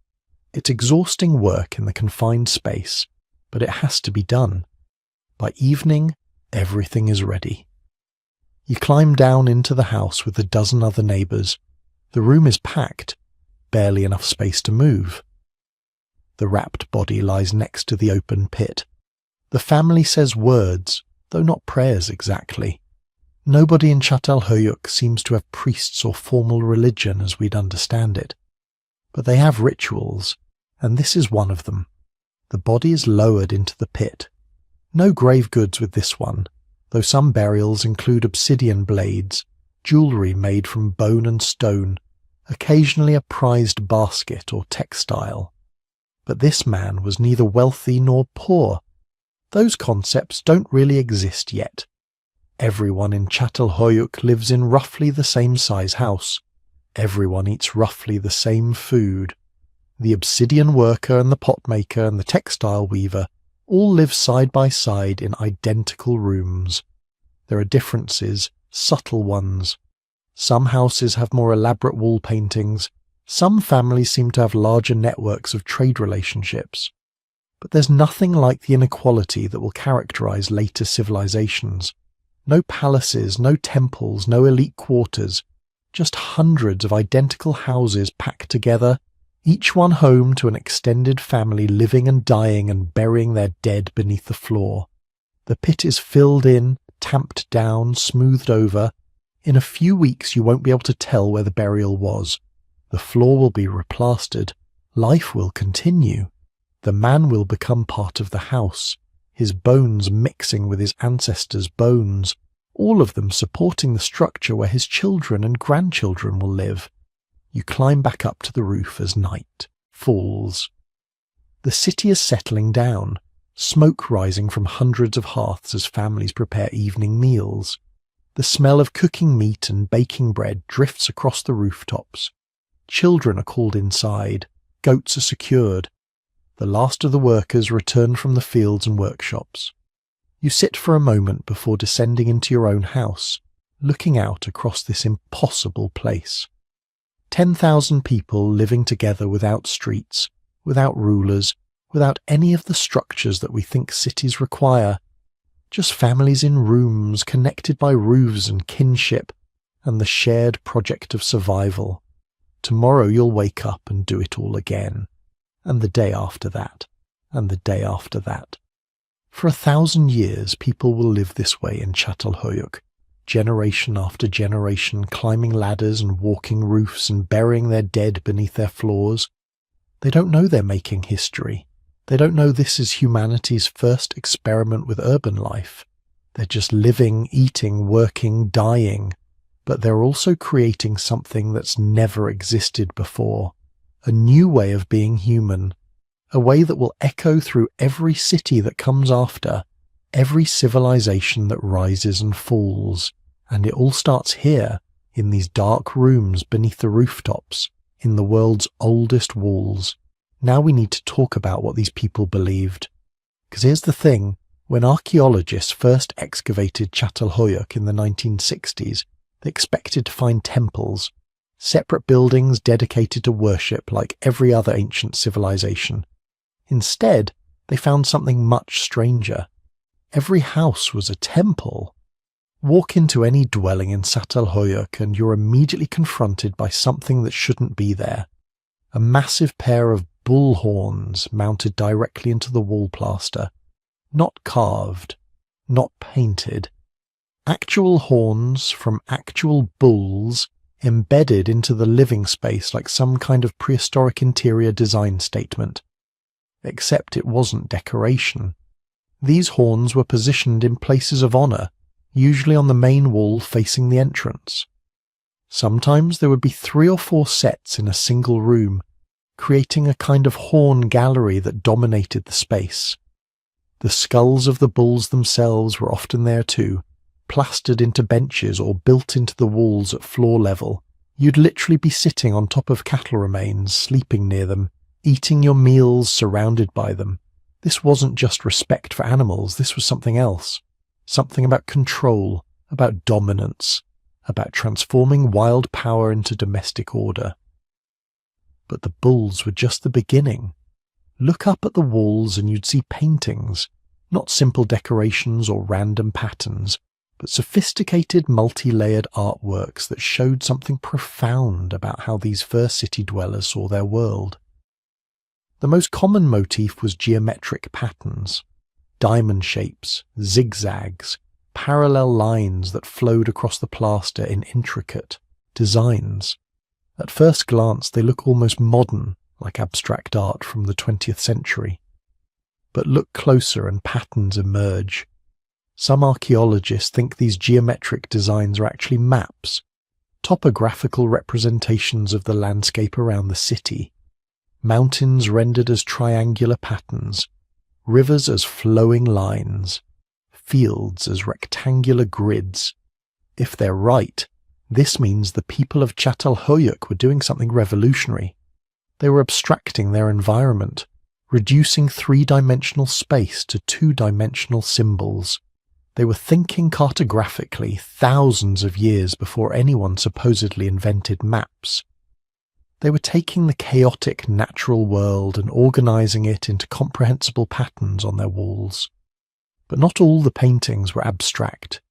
It's exhausting work in the confined space, but it has to be done. By evening, everything is ready. You climb down into the house with a dozen other neighbours. The room is packed, barely enough space to move. The wrapped body lies next to the open pit. The family says words, though not prayers exactly. Nobody in Çatalhöyük seems to have priests or formal religion as we'd understand it. But they have rituals, and this is one of them. The body is lowered into the pit. No grave goods with this one, though some burials include obsidian blades, jewellery made from bone and stone, occasionally a prized basket or textile. But this man was neither wealthy nor poor. Those concepts don't really exist yet. Everyone in Çatalhöyük lives in roughly the same size house. Everyone eats roughly the same food. The obsidian worker and the pot maker and the textile weaver all live side by side in identical rooms. There are differences, subtle ones. Some houses have more elaborate wall paintings. Some families seem to have larger networks of trade relationships. But there's nothing like the inequality that will characterize later civilizations. No palaces, no temples, no elite quarters, just hundreds of identical houses packed together, each one home to an extended family living and dying and burying their dead beneath the floor. The pit is filled in, tamped down, smoothed over. In a few weeks you won't be able to tell where the burial was. The floor will be replastered. Life will continue. The man will become part of the house, his bones mixing with his ancestors' bones, all of them supporting the structure where his children and grandchildren will live. You climb back up to the roof as night falls. The city is settling down, smoke rising from hundreds of hearths as families prepare evening meals. The smell of cooking meat and baking bread drifts across the rooftops. Children are called inside, goats are secured. The last of the workers return from the fields and workshops. You sit for a moment before descending into your own house, looking out across this impossible place. 10,000 people living together without streets, without rulers, without any of the structures that we think cities require. Just families in rooms connected by roofs and kinship, and the shared project of survival. Tomorrow you'll wake up and do it all again. And the day after that, and the day after that. For 1,000 years people will live this way in Çatalhöyük, generation after generation climbing ladders and walking roofs and burying their dead beneath their floors. They don't know they're making history. They don't know this is humanity's first experiment with urban life. They're just living, eating, working, dying. But they're also creating something that's never existed before. A new way of being human. A way that will echo through every city that comes after, every civilization that rises and falls. And it all starts here, in these dark rooms beneath the rooftops, in the world's oldest walls. Now we need to talk about what these people believed. Because here's the thing, when archaeologists first excavated Çatalhöyük in the 1960s, they expected to find temples, separate buildings dedicated to worship like every other ancient civilization. Instead, they found something much stranger. Every house was a temple. Walk into any dwelling in Çatalhöyük and you're immediately confronted by something that shouldn't be there. A massive pair of bull horns mounted directly into the wall plaster. Not carved, not painted. Actual horns from actual bulls embedded into the living space like some kind of prehistoric interior design statement. Except it wasn't decoration. These horns were positioned in places of honor, usually on the main wall facing the entrance. Sometimes there would be 3 or 4 sets in a single room, creating a kind of horn gallery that dominated the space. The skulls of the bulls themselves were often there too, plastered into benches or built into the walls at floor level. You'd literally be sitting on top of cattle remains, sleeping near them, eating your meals surrounded by them. This wasn't just respect for animals, this was something else. Something about control, about dominance, about transforming wild power into domestic order. But the bulls were just the beginning. Look up at the walls and you'd see paintings, not simple decorations or random patterns, but sophisticated multi-layered artworks that showed something profound about how these first city dwellers saw their world. The most common motif was geometric patterns, diamond shapes, zigzags, parallel lines that flowed across the plaster in intricate designs. At first glance they look almost modern, like abstract art from the 20th century. But look closer and patterns emerge. Some archaeologists think these geometric designs are actually maps, topographical representations of the landscape around the city. Mountains rendered as triangular patterns, rivers as flowing lines, fields as rectangular grids. If they're right, this means the people of Çatalhöyük were doing something revolutionary. They were abstracting their environment, reducing 3-dimensional space to 2-dimensional symbols. They were thinking cartographically thousands of years before anyone supposedly invented maps. They were taking the chaotic natural world and organizing it into comprehensible patterns on their walls. But not all the paintings were abstract.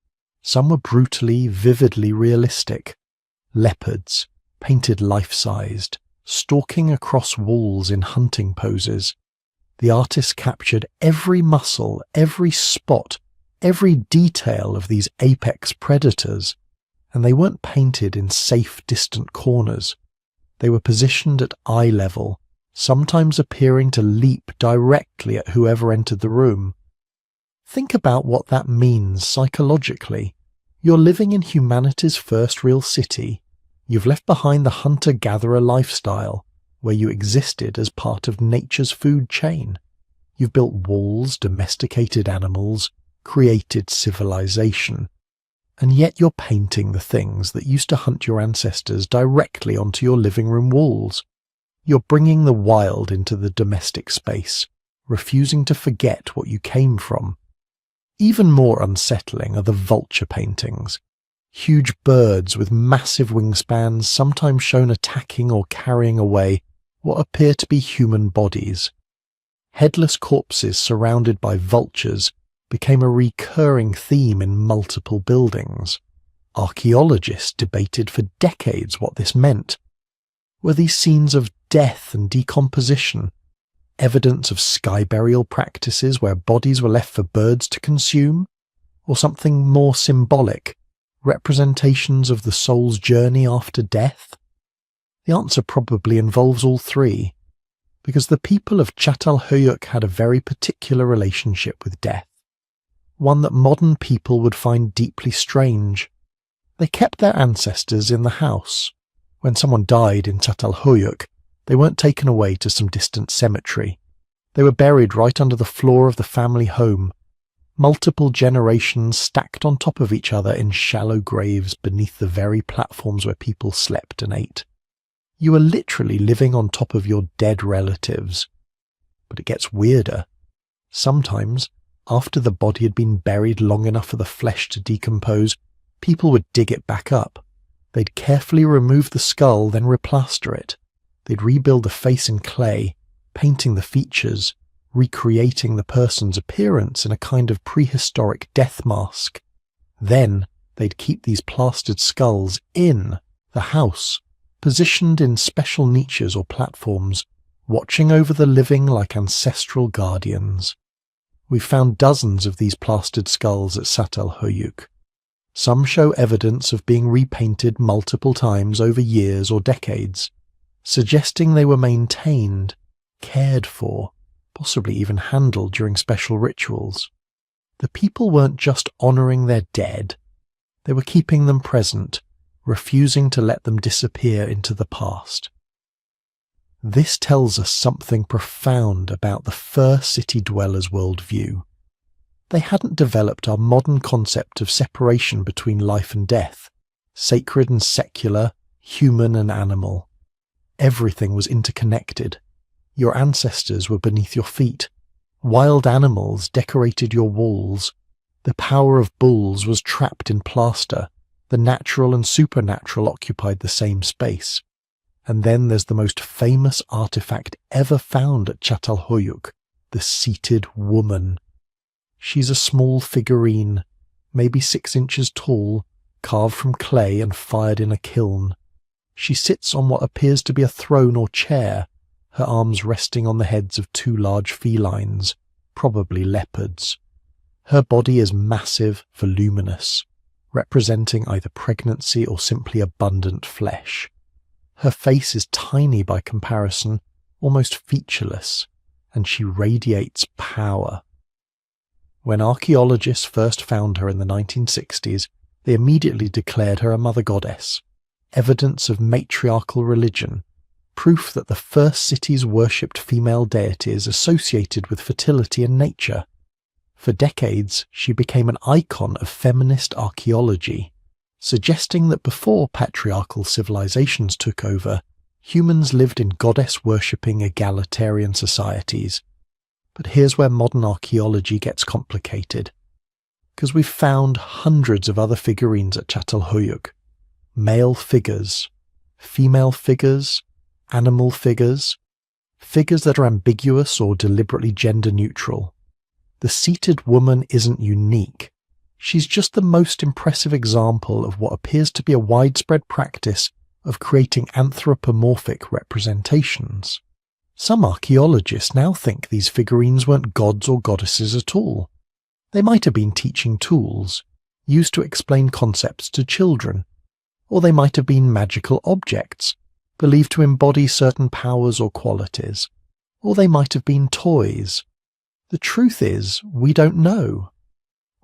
Some were brutally, vividly realistic. Leopards, painted life-sized, stalking across walls in hunting poses. The artist captured every muscle, every spot, every detail of these apex predators, and they weren't painted in safe, distant corners. They were positioned at eye level, sometimes appearing to leap directly at whoever entered the room. Think about what that means psychologically. You're living in humanity's first real city. You've left behind the hunter-gatherer lifestyle, where you existed as part of nature's food chain. You've built walls, domesticated animals, created civilization. And yet you're painting the things that used to hunt your ancestors directly onto your living room walls. You're bringing the wild into the domestic space, refusing to forget what you came from. Even more unsettling are the vulture paintings. Huge birds with massive wingspans, sometimes shown attacking or carrying away what appear to be human bodies. Headless corpses surrounded by vultures became a recurring theme in multiple buildings. Archaeologists debated for decades what this meant. Were these scenes of death and decomposition evidence of sky burial practices where bodies were left for birds to consume? Or something more symbolic, representations of the soul's journey after death? The answer probably involves all three, because the people of Çatalhöyük had a very particular relationship with death, one that modern people would find deeply strange. They kept their ancestors in the house. When someone died in Çatalhöyük, they weren't taken away to some distant cemetery. They were buried right under the floor of the family home, multiple generations stacked on top of each other in shallow graves beneath the very platforms where people slept and ate. You were literally living on top of your dead relatives. But it gets weirder. Sometimes, after the body had been buried long enough for the flesh to decompose, people would dig it back up. They'd carefully remove the skull, then replaster it. They'd rebuild the face in clay, painting the features, recreating the person's appearance in a kind of prehistoric death mask. Then they'd keep these plastered skulls in the house, positioned in special niches or platforms, watching over the living like ancestral guardians. We've found dozens of these plastered skulls at Çatalhöyük. Some show evidence of being repainted multiple times over years or decades, suggesting they were maintained, cared for, possibly even handled during special rituals. The people weren't just honouring their dead, they were keeping them present, refusing to let them disappear into the past. This tells us something profound about the first city dwellers' worldview. They hadn't developed our modern concept of separation between life and death, sacred and secular, human and animal. Everything was interconnected. Your ancestors were beneath your feet. Wild animals decorated your walls. The power of bulls was trapped in plaster. The natural and supernatural occupied the same space. And then there's the most famous artifact ever found at Çatalhöyük, the seated woman. She's a small figurine, maybe 6 inches tall, carved from clay and fired in a kiln. She sits on what appears to be a throne or chair, her arms resting on the heads of 2 large felines, probably leopards. Her body is massive, voluminous, representing either pregnancy or simply abundant flesh. Her face is tiny by comparison, almost featureless, and she radiates power. When archaeologists first found her in the 1960s, they immediately declared her a mother goddess, evidence of matriarchal religion, proof that the first cities worshipped female deities associated with fertility and nature. For decades, she became an icon of feminist archaeology, suggesting that before patriarchal civilizations took over, humans lived in goddess-worshipping egalitarian societies. But here's where modern archaeology gets complicated, because we've found hundreds of other figurines at Çatalhöyük. Male figures, female figures, animal figures, figures that are ambiguous or deliberately gender-neutral. The seated woman isn't unique. She's just the most impressive example of what appears to be a widespread practice of creating anthropomorphic representations. Some archaeologists now think these figurines weren't gods or goddesses at all. They might have been teaching tools, used to explain concepts to children, or they might have been magical objects, believed to embody certain powers or qualities, or they might have been toys. The truth is, we don't know.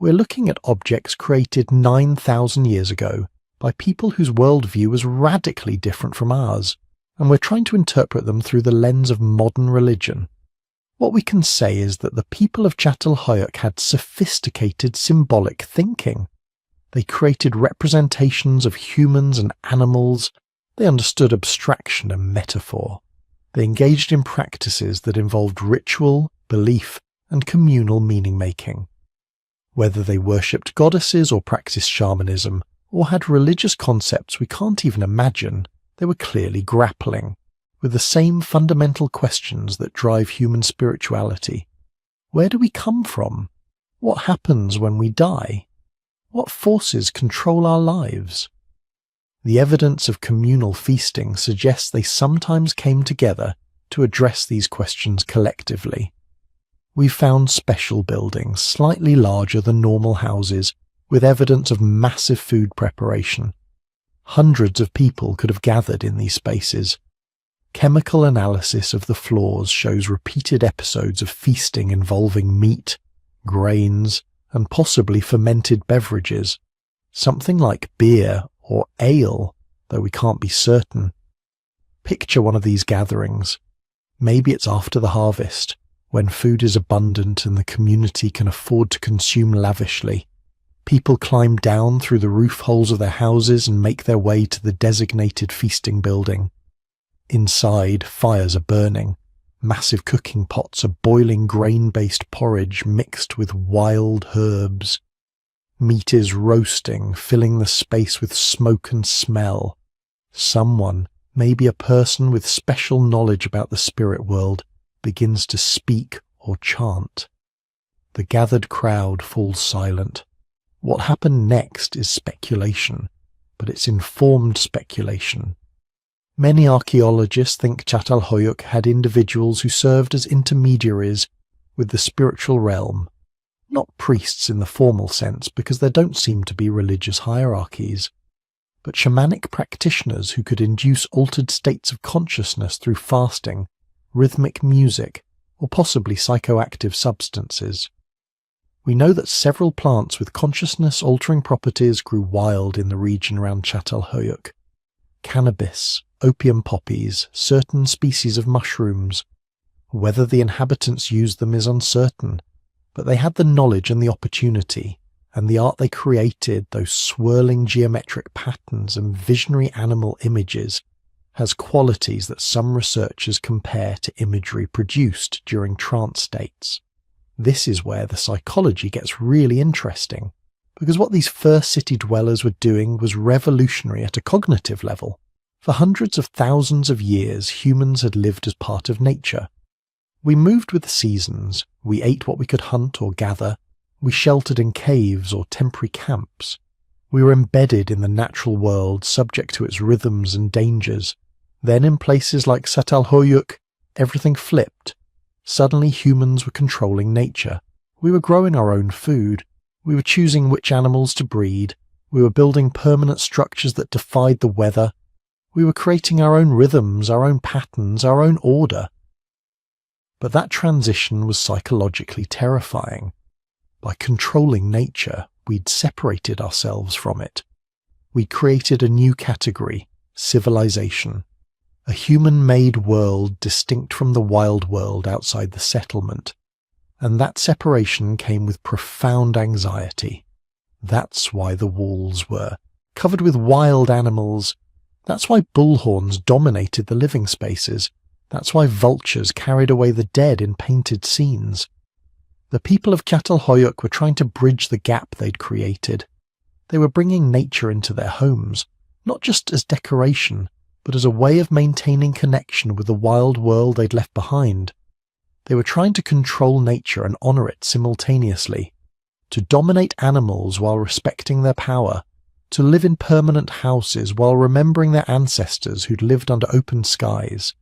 We're looking at objects created 9,000 years ago by people whose worldview was radically different from ours, and we're trying to interpret them through the lens of modern religion. What we can say is that the people of Çatalhöyük had sophisticated symbolic thinking. They created representations of humans and animals. They understood abstraction and metaphor. They engaged in practices that involved ritual, belief, and communal meaning-making. Whether they worshipped goddesses or practiced shamanism, or had religious concepts we can't even imagine, they were clearly grappling with the same fundamental questions that drive human spirituality. Where do we come from? What happens when we die? What forces control our lives? The evidence of communal feasting suggests they sometimes came together to address these questions collectively. We've found special buildings, slightly larger than normal houses, with evidence of massive food preparation. Hundreds of people could have gathered in these spaces. Chemical analysis of the floors shows repeated episodes of feasting involving meat, grains, and possibly fermented beverages, something like beer or ale, though we can't be certain. Picture one of these gatherings. Maybe it's after the harvest, when food is abundant and the community can afford to consume lavishly. People climb down through the roof holes of their houses and make their way to the designated feasting building. Inside, fires are burning. Massive cooking pots are boiling grain-based porridge mixed with wild herbs. Meat is roasting, filling the space with smoke and smell. Someone, maybe a person with special knowledge about the spirit world, begins to speak or chant. The gathered crowd falls silent. What happened next is speculation, but it's informed speculation. Many archaeologists think Çatalhöyük had individuals who served as intermediaries with the spiritual realm, not priests in the formal sense because there don't seem to be religious hierarchies, but shamanic practitioners who could induce altered states of consciousness through fasting, rhythmic music, or possibly psychoactive substances. We know that several plants with consciousness-altering properties grew wild in the region around Çatalhöyük. Cannabis, opium poppies, certain species of mushrooms. Whether the inhabitants used them is uncertain, but they had the knowledge and the opportunity, and the art they created, those swirling geometric patterns and visionary animal images, has qualities that some researchers compare to imagery produced during trance states. This is where the psychology gets really interesting, because what these first city dwellers were doing was revolutionary at a cognitive level. For hundreds of thousands of years, humans had lived as part of nature. We moved with the seasons, we ate what we could hunt or gather, we sheltered in caves or temporary camps. We were embedded in the natural world, subject to its rhythms and dangers. Then in places like Çatalhöyük, everything flipped. Suddenly humans were controlling nature. We were growing our own food. We were choosing which animals to breed. We were building permanent structures that defied the weather. We were creating our own rhythms, our own patterns, our own order. But that transition was psychologically terrifying. By controlling nature, we'd separated ourselves from it. We created a new category, civilization, a human-made world distinct from the wild world outside the settlement. And that separation came with profound anxiety. That's why the walls were covered with wild animals. That's why bullhorns dominated the living spaces. That's why vultures carried away the dead in painted scenes. The people of Çatalhöyük were trying to bridge the gap they'd created. They were bringing nature into their homes, not just as decoration, but as a way of maintaining connection with the wild world they'd left behind. They were trying to control nature and honour it simultaneously, to dominate animals while respecting their power, to live in permanent houses while remembering their ancestors who'd lived under open skies.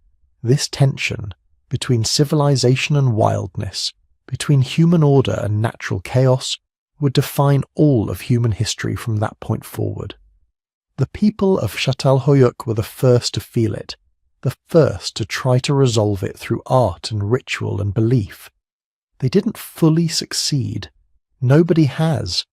This tension between civilization and wildness, between human order and natural chaos, would define all of human history from that point forward. The people of Çatalhöyük were the first to feel it, the first to try to resolve it through art and ritual and belief. They didn't fully succeed. Nobody has.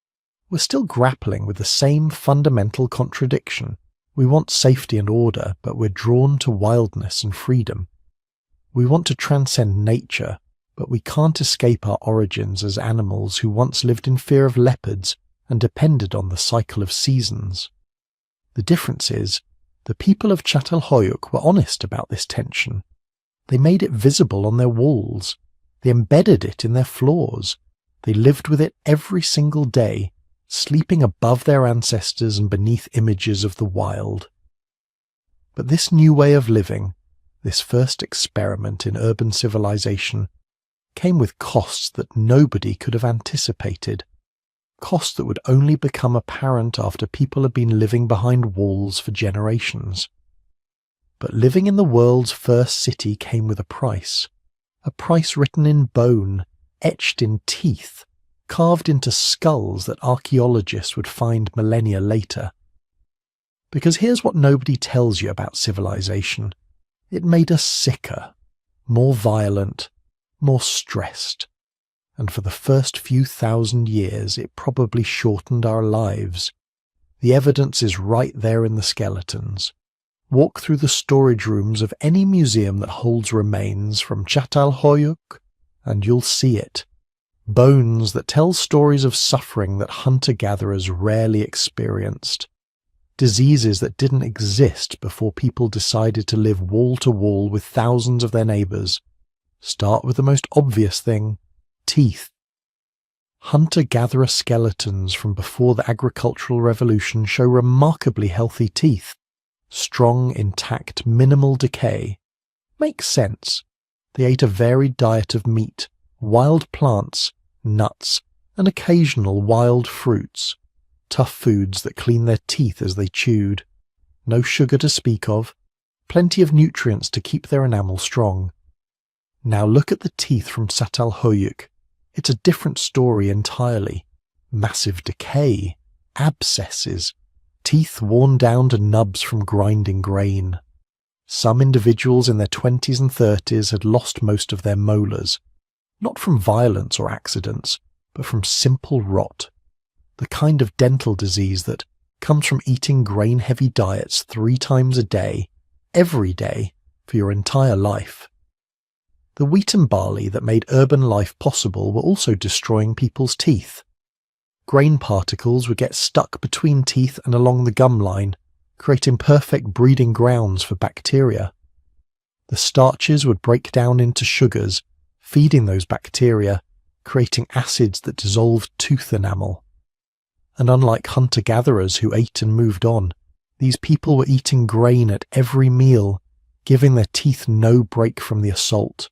We're still grappling with the same fundamental contradiction. We want safety and order, but we're drawn to wildness and freedom. We want to transcend nature, but we can't escape our origins as animals who once lived in fear of leopards and depended on the cycle of seasons. The difference is, the people of Çatalhöyük were honest about this tension. They made it visible on their walls. They embedded it in their floors. They lived with it every single day, sleeping above their ancestors and beneath images of the wild. But this new way of living, this first experiment in urban civilization, came with costs that nobody could have anticipated. Costs that would only become apparent after people had been living behind walls for generations. But living in the world's first city came with a price written in bone, etched in teeth, carved into skulls that archaeologists would find millennia later. Because here's what nobody tells you about civilization. It made us sicker, more violent, more stressed. And for the first few thousand years, it probably shortened our lives. The evidence is right there in the skeletons. Walk through the storage rooms of any museum that holds remains from Çatalhöyük, and you'll see it. Bones that tell stories of suffering that hunter-gatherers rarely experienced. Diseases that didn't exist before people decided to live wall to wall with thousands of their neighbours. Start with the most obvious thing: teeth. Hunter-gatherer skeletons from before the agricultural revolution show remarkably healthy teeth. Strong, intact, minimal decay. Makes sense. They ate a varied diet of meat, wild plants, nuts, and occasional wild fruits. Tough foods that clean their teeth as they chewed. No sugar to speak of. Plenty of nutrients to keep their enamel strong. Now look at the teeth from Çatalhöyük. It's a different story entirely. Massive decay, abscesses, teeth worn down to nubs from grinding grain. Some individuals in their 20s and 30s had lost most of their molars, not from violence or accidents, but from simple rot, the kind of dental disease that comes from eating grain-heavy diets 3 times a day, every day, for your entire life. The wheat and barley that made urban life possible were also destroying people's teeth. Grain particles would get stuck between teeth and along the gum line, creating perfect breeding grounds for bacteria. The starches would break down into sugars, feeding those bacteria, creating acids that dissolved tooth enamel. And unlike hunter-gatherers who ate and moved on, these people were eating grain at every meal, giving their teeth no break from the assault.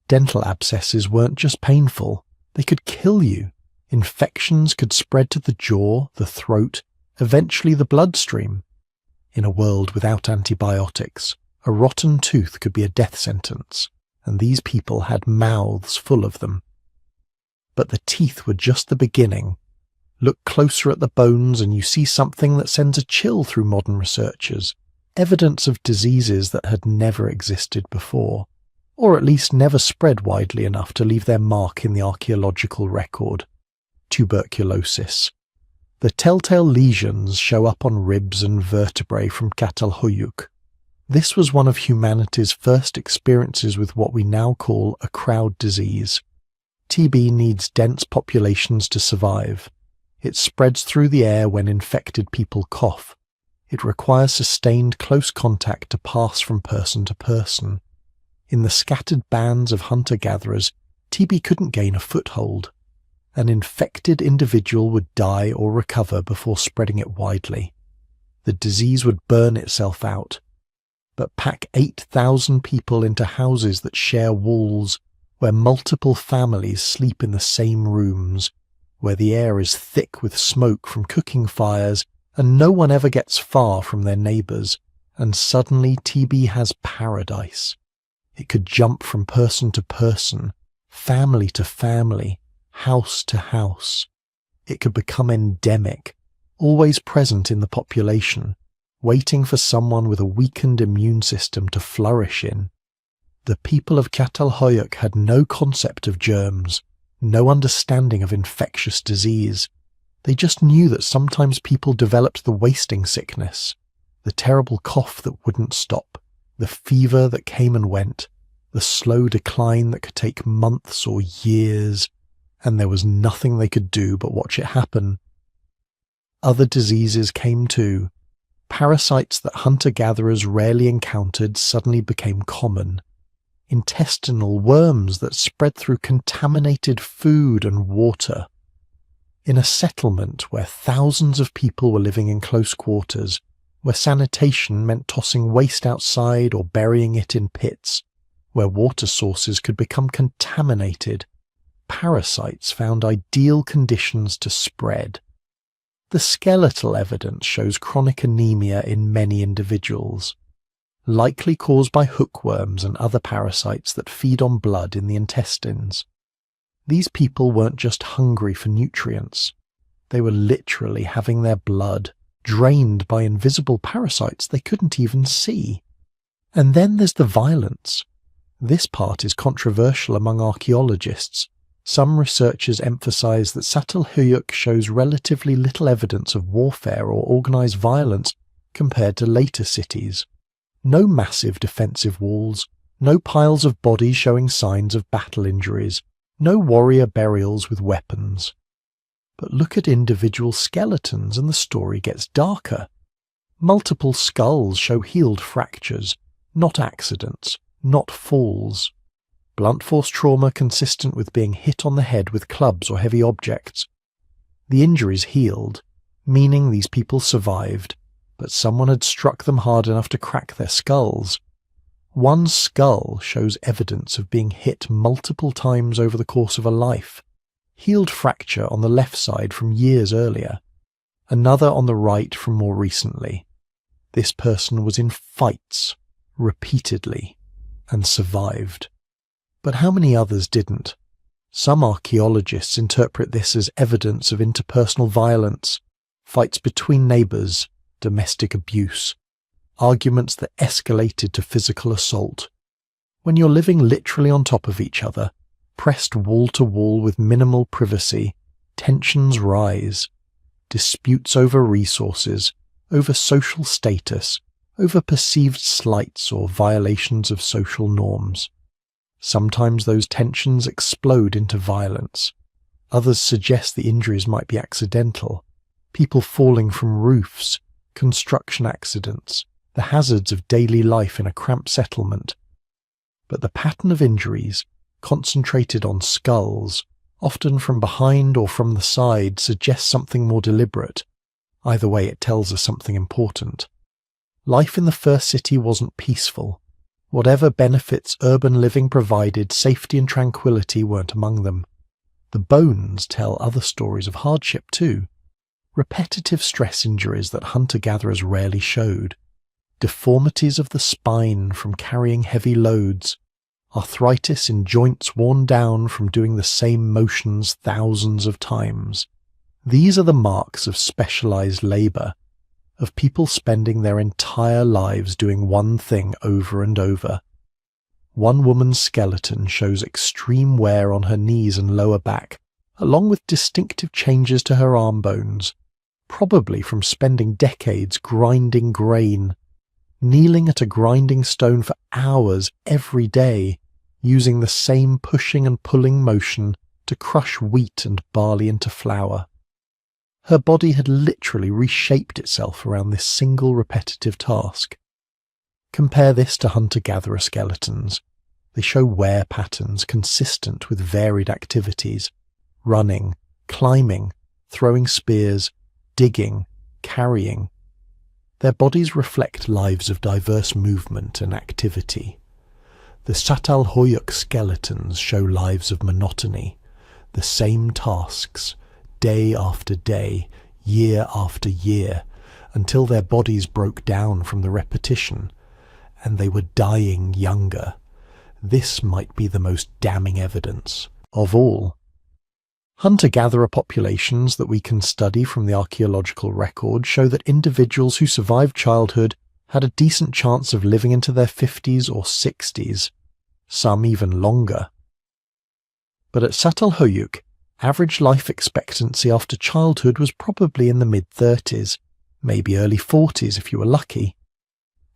Dental abscesses weren't just painful, they could kill you. Infections could spread to the jaw, the throat, eventually the bloodstream. In a world without antibiotics, a rotten tooth could be a death sentence, and these people had mouths full of them. But the teeth were just the beginning. Look closer at the bones and you see something that sends a chill through modern researchers, evidence of diseases that had never existed before, or at least never spread widely enough to leave their mark in the archaeological record. Tuberculosis. The telltale lesions show up on ribs and vertebrae from Çatalhöyük. This was one of humanity's first experiences with what we now call a crowd disease. TB needs dense populations to survive. It spreads through the air when infected people cough. It requires sustained close contact to pass from person to person. In the scattered bands of hunter-gatherers, TB couldn't gain a foothold. An infected individual would die or recover before spreading it widely. The disease would burn itself out. But pack 8,000 people into houses that share walls, where multiple families sleep in the same rooms, where the air is thick with smoke from cooking fires and no one ever gets far from their neighbours, and suddenly TB has paradise. It could jump from person to person, family to family, house to house. It could become endemic, always present in the population, waiting for someone with a weakened immune system to flourish in. The people of Çatalhöyük had no concept of germs, no understanding of infectious disease. They just knew that sometimes people developed the wasting sickness, the terrible cough that wouldn't stop, the fever that came and went, the slow decline that could take months or years, and there was nothing they could do but watch it happen. Other diseases came too. Parasites that hunter-gatherers rarely encountered suddenly became common. Intestinal worms that spread through contaminated food and water. In a settlement where thousands of people were living in close quarters, where sanitation meant tossing waste outside or burying it in pits, where water sources could become contaminated, parasites found ideal conditions to spread. The skeletal evidence shows chronic anemia in many individuals, likely caused by hookworms and other parasites that feed on blood in the intestines. These people weren't just hungry for nutrients. They were literally having their blood drained by invisible parasites they couldn't even see. And then there's the violence. This part is controversial among archaeologists. Some researchers emphasize that Çatalhöyük shows relatively little evidence of warfare or organized violence compared to later cities. No massive defensive walls, no piles of bodies showing signs of battle injuries, no warrior burials with weapons. But look at individual skeletons and the story gets darker. Multiple skulls show healed fractures, not accidents, not falls. Blunt force trauma consistent with being hit on the head with clubs or heavy objects. The injuries healed, meaning these people survived, but someone had struck them hard enough to crack their skulls. One skull shows evidence of being hit multiple times over the course of a life. Healed fracture on the left side from years earlier. Another on the right from more recently. This person was in fights, repeatedly, and survived. But how many others didn't? Some archaeologists interpret this as evidence of interpersonal violence, fights between neighbours, domestic abuse, arguments that escalated to physical assault. When you're living literally on top of each other, pressed wall to wall with minimal privacy, tensions rise. Disputes over resources, over social status, over perceived slights or violations of social norms. Sometimes those tensions explode into violence. Others suggest the injuries might be accidental. People falling from roofs, construction accidents, the hazards of daily life in a cramped settlement. But the pattern of injuries, concentrated on skulls, often from behind or from the side, suggests something more deliberate. Either way, it tells us something important. Life in the first city wasn't peaceful. Whatever benefits urban living provided, safety and tranquility weren't among them. The bones tell other stories of hardship too. Repetitive stress injuries that hunter-gatherers rarely showed. Deformities of the spine from carrying heavy loads. Arthritis in joints worn down from doing the same motions thousands of times. These are the marks of specialized labor, of people spending their entire lives doing one thing over and over. One woman's skeleton shows extreme wear on her knees and lower back, along with distinctive changes to her arm bones, probably from spending decades grinding grain, kneeling at a grinding stone for hours every day, using the same pushing and pulling motion to crush wheat and barley into flour. Her body had literally reshaped itself around this single repetitive task. Compare this to hunter-gatherer skeletons. They show wear patterns consistent with varied activities: running, climbing, throwing spears, digging, carrying. Their bodies reflect lives of diverse movement and activity. The Çatalhöyük skeletons show lives of monotony, the same tasks, day after day, year after year, until their bodies broke down from the repetition, and they were dying younger. This might be the most damning evidence of all. Hunter-gatherer populations that we can study from the archaeological record show that individuals who survived childhood had a decent chance of living into their 50s or 60s, some even longer. But at Çatalhöyük, average life expectancy after childhood was probably in the mid-30s, maybe early 40s if you were lucky.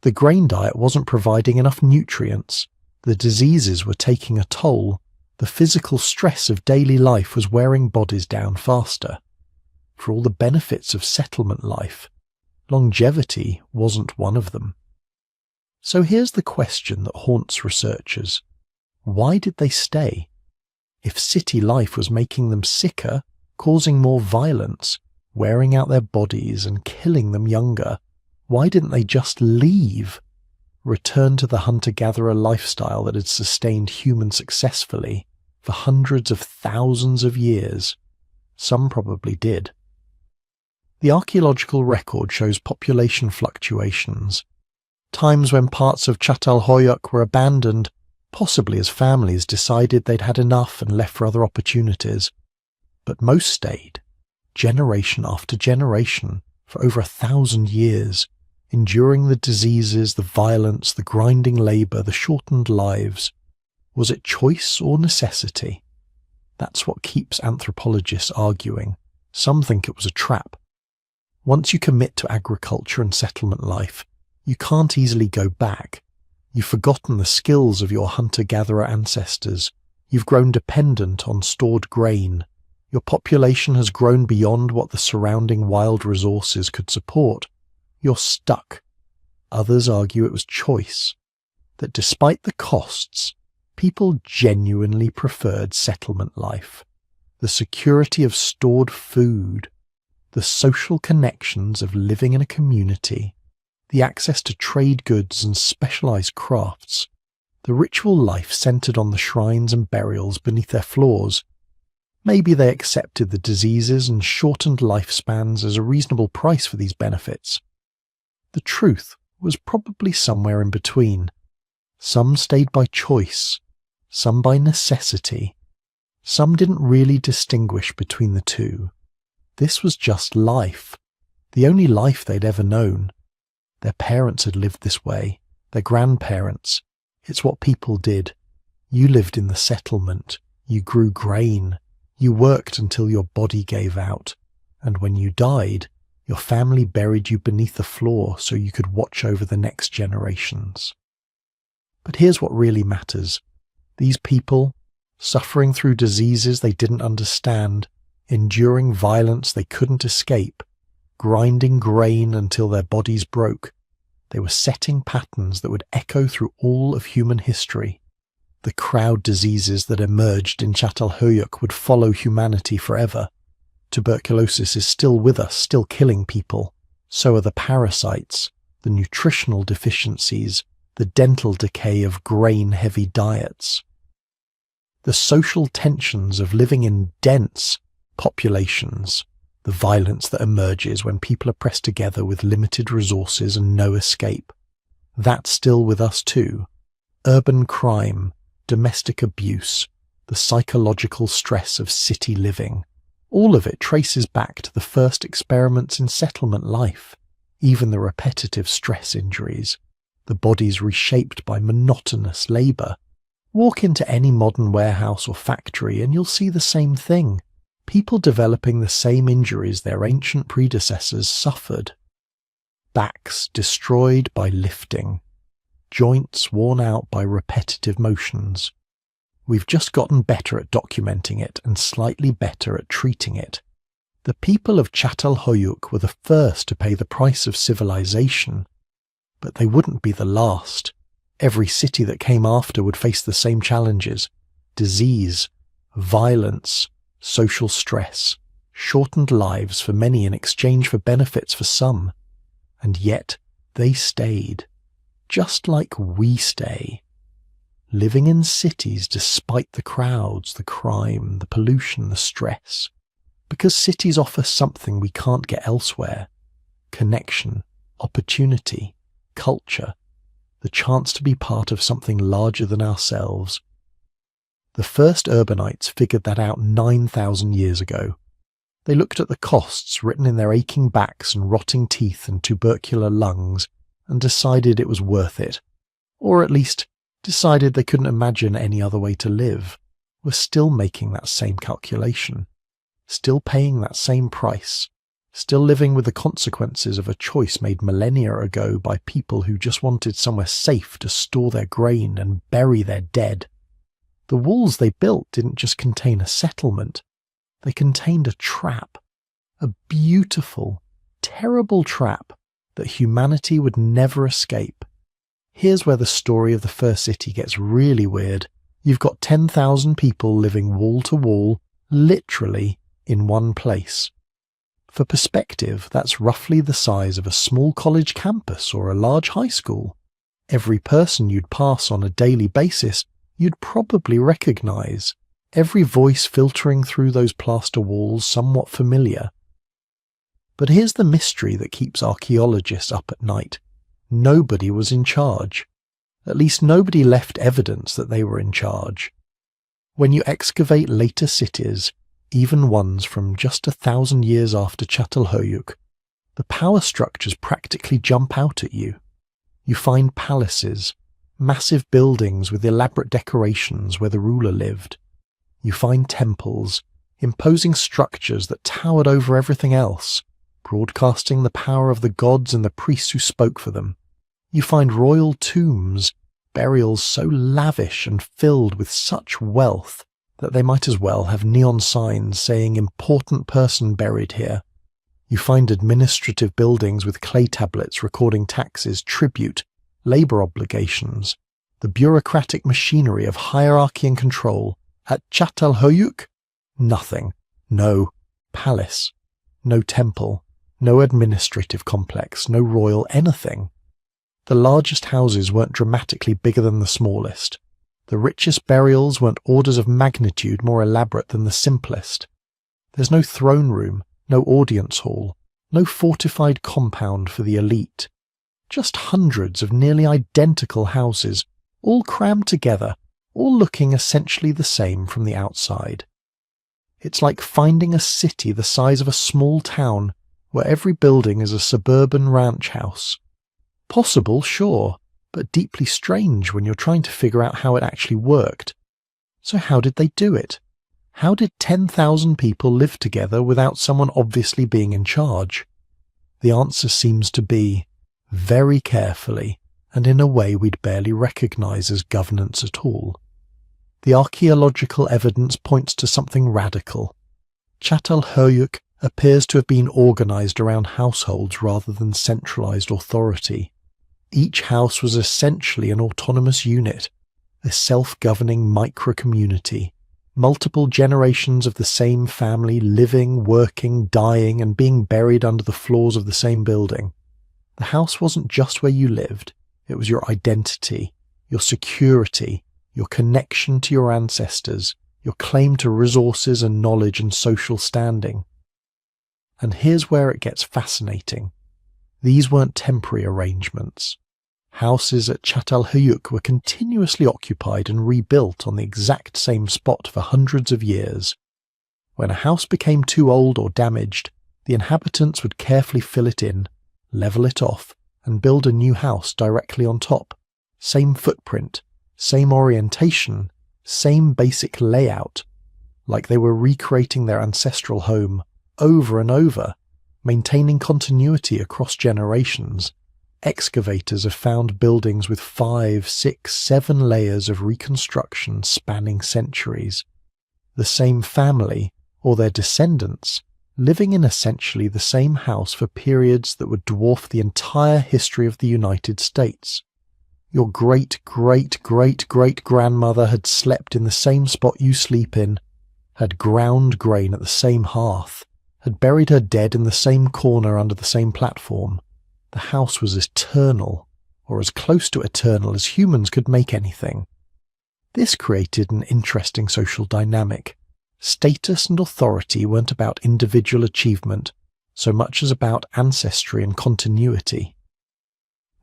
The grain diet wasn't providing enough nutrients, the diseases were taking a toll, the physical stress of daily life was wearing bodies down faster. For all the benefits of settlement life, longevity wasn't one of them. So here's the question that haunts researchers. Why did they stay? If city life was making them sicker, causing more violence, wearing out their bodies and killing them younger, why didn't they just leave? Return to the hunter-gatherer lifestyle that had sustained humans successfully for hundreds of thousands of years? Some probably did. The archaeological record shows population fluctuations. Times when parts of Çatalhöyük were abandoned, possibly as families decided they'd had enough and left for other opportunities. But most stayed, generation after generation, for over 1,000 years, enduring the diseases, the violence, the grinding labour, the shortened lives. Was it choice or necessity? That's what keeps anthropologists arguing. Some think it was a trap. Once you commit to agriculture and settlement life, you can't easily go back. You've forgotten the skills of your hunter-gatherer ancestors. You've grown dependent on stored grain. Your population has grown beyond what the surrounding wild resources could support. You're stuck. Others argue it was choice, that despite the costs, people genuinely preferred settlement life. The security of stored food, the social connections of living in a community, the access to trade goods and specialized crafts, the ritual life centered on the shrines and burials beneath their floors. Maybe they accepted the diseases and shortened lifespans as a reasonable price for these benefits. The truth was probably somewhere in between. Some stayed by choice, some by necessity. Some didn't really distinguish between the two. This was just life, the only life they'd ever known. Their parents had lived this way, their grandparents. It's what people did. You lived in the settlement, you grew grain, you worked until your body gave out, and when you died, your family buried you beneath the floor so you could watch over the next generations. But here's what really matters. These people, suffering through diseases they didn't understand, enduring violence they couldn't escape, grinding grain until their bodies broke, they were setting patterns that would echo through all of human history. The crowd diseases that emerged in Çatalhöyük would follow humanity forever. Tuberculosis is still with us, still killing people. So are the parasites, the nutritional deficiencies, the dental decay of grain-heavy diets. The social tensions of living in dense populations, the violence that emerges when people are pressed together with limited resources and no escape. That's still with us too. Urban crime, domestic abuse, the psychological stress of city living. All of it traces back to the first experiments in settlement life, even the repetitive stress injuries, the bodies reshaped by monotonous labour. Walk into any modern warehouse or factory and you'll see the same thing. People developing the same injuries their ancient predecessors suffered. Backs destroyed by lifting, joints worn out by repetitive motions. We've just gotten better at documenting it and slightly better at treating it. The people of Çatalhöyük were the first to pay the price of civilization, but they wouldn't be the last. Every city that came after would face the same challenges: disease, violence, social stress, shortened lives for many in exchange for benefits for some. And yet they stayed, just like we stay. Living in cities despite the crowds, the crime, the pollution, the stress. Because cities offer something we can't get elsewhere: connection, opportunity, culture, the chance to be part of something larger than ourselves. The first urbanites figured that out 9,000 years ago. They looked at the costs written in their aching backs and rotting teeth and tubercular lungs and decided it was worth it. Or at least decided they couldn't imagine any other way to live. We're still making that same calculation, still paying that same price, still living with the consequences of a choice made millennia ago by people who just wanted somewhere safe to store their grain and bury their dead. The walls they built didn't just contain a settlement, they contained a trap, a beautiful, terrible trap that humanity would never escape. Here's where the story of the first city gets really weird. You've got 10,000 people living wall to wall, literally in one place. For perspective, that's roughly the size of a small college campus or a large high school. Every person you'd pass on a daily basis, you'd probably recognize. Every voice filtering through those plaster walls somewhat familiar. But here's the mystery that keeps archaeologists up at night. Nobody was in charge. At least nobody left evidence that they were in charge. When you excavate later cities, even ones from just 1,000 years after Çatalhöyük, the power structures practically jump out at you. You find palaces, massive buildings with elaborate decorations where the ruler lived. You find temples, imposing structures that towered over everything else, broadcasting the power of the gods and the priests who spoke for them. You find royal tombs, burials so lavish and filled with such wealth that they might as well have neon signs saying "important person buried here." You find administrative buildings with clay tablets recording taxes, tribute, labour obligations, the bureaucratic machinery of hierarchy and control. At Çatalhöyük, nothing. No palace, no temple, no administrative complex, no royal anything. The largest houses weren't dramatically bigger than the smallest. The richest burials weren't orders of magnitude more elaborate than the simplest. There's no throne room, no audience hall, no fortified compound for the elite. Just hundreds of nearly identical houses, all crammed together, all looking essentially the same from the outside. It's like finding a city the size of a small town where every building is a suburban ranch house. Possible, sure, but deeply strange when you're trying to figure out how it actually worked. So how did they do it? How did 10,000 people live together without someone obviously being in charge? The answer seems to be very carefully and in a way we'd barely recognise as governance at all. The archaeological evidence points to something radical. Çatalhöyük appears to have been organised around households rather than centralised authority. Each house was essentially an autonomous unit, a self-governing micro-community, multiple generations of the same family living, working, dying, and being buried under the floors of the same building. The house wasn't just where you lived, it was your identity, your security, your connection to your ancestors, your claim to resources and knowledge and social standing. And here's where it gets fascinating. These weren't temporary arrangements. Houses at Çatalhöyük were continuously occupied and rebuilt on the exact same spot for hundreds of years. When a house became too old or damaged, the inhabitants would carefully fill it in, level it off, and build a new house directly on top. Same footprint, same orientation, same basic layout, like they were recreating their ancestral home over and over, maintaining continuity across generations. Excavators have found buildings with 5, 6, 7 layers of reconstruction spanning centuries. The same family, or their descendants, living in essentially the same house for periods that would dwarf the entire history of the United States. Your great-great-great-great-grandmother had slept in the same spot you sleep in, had ground grain at the same hearth, had buried her dead in the same corner under the same platform. The house was eternal, or as close to eternal as humans could make anything. This created an interesting social dynamic. Status and authority weren't about individual achievement, so much as about ancestry and continuity.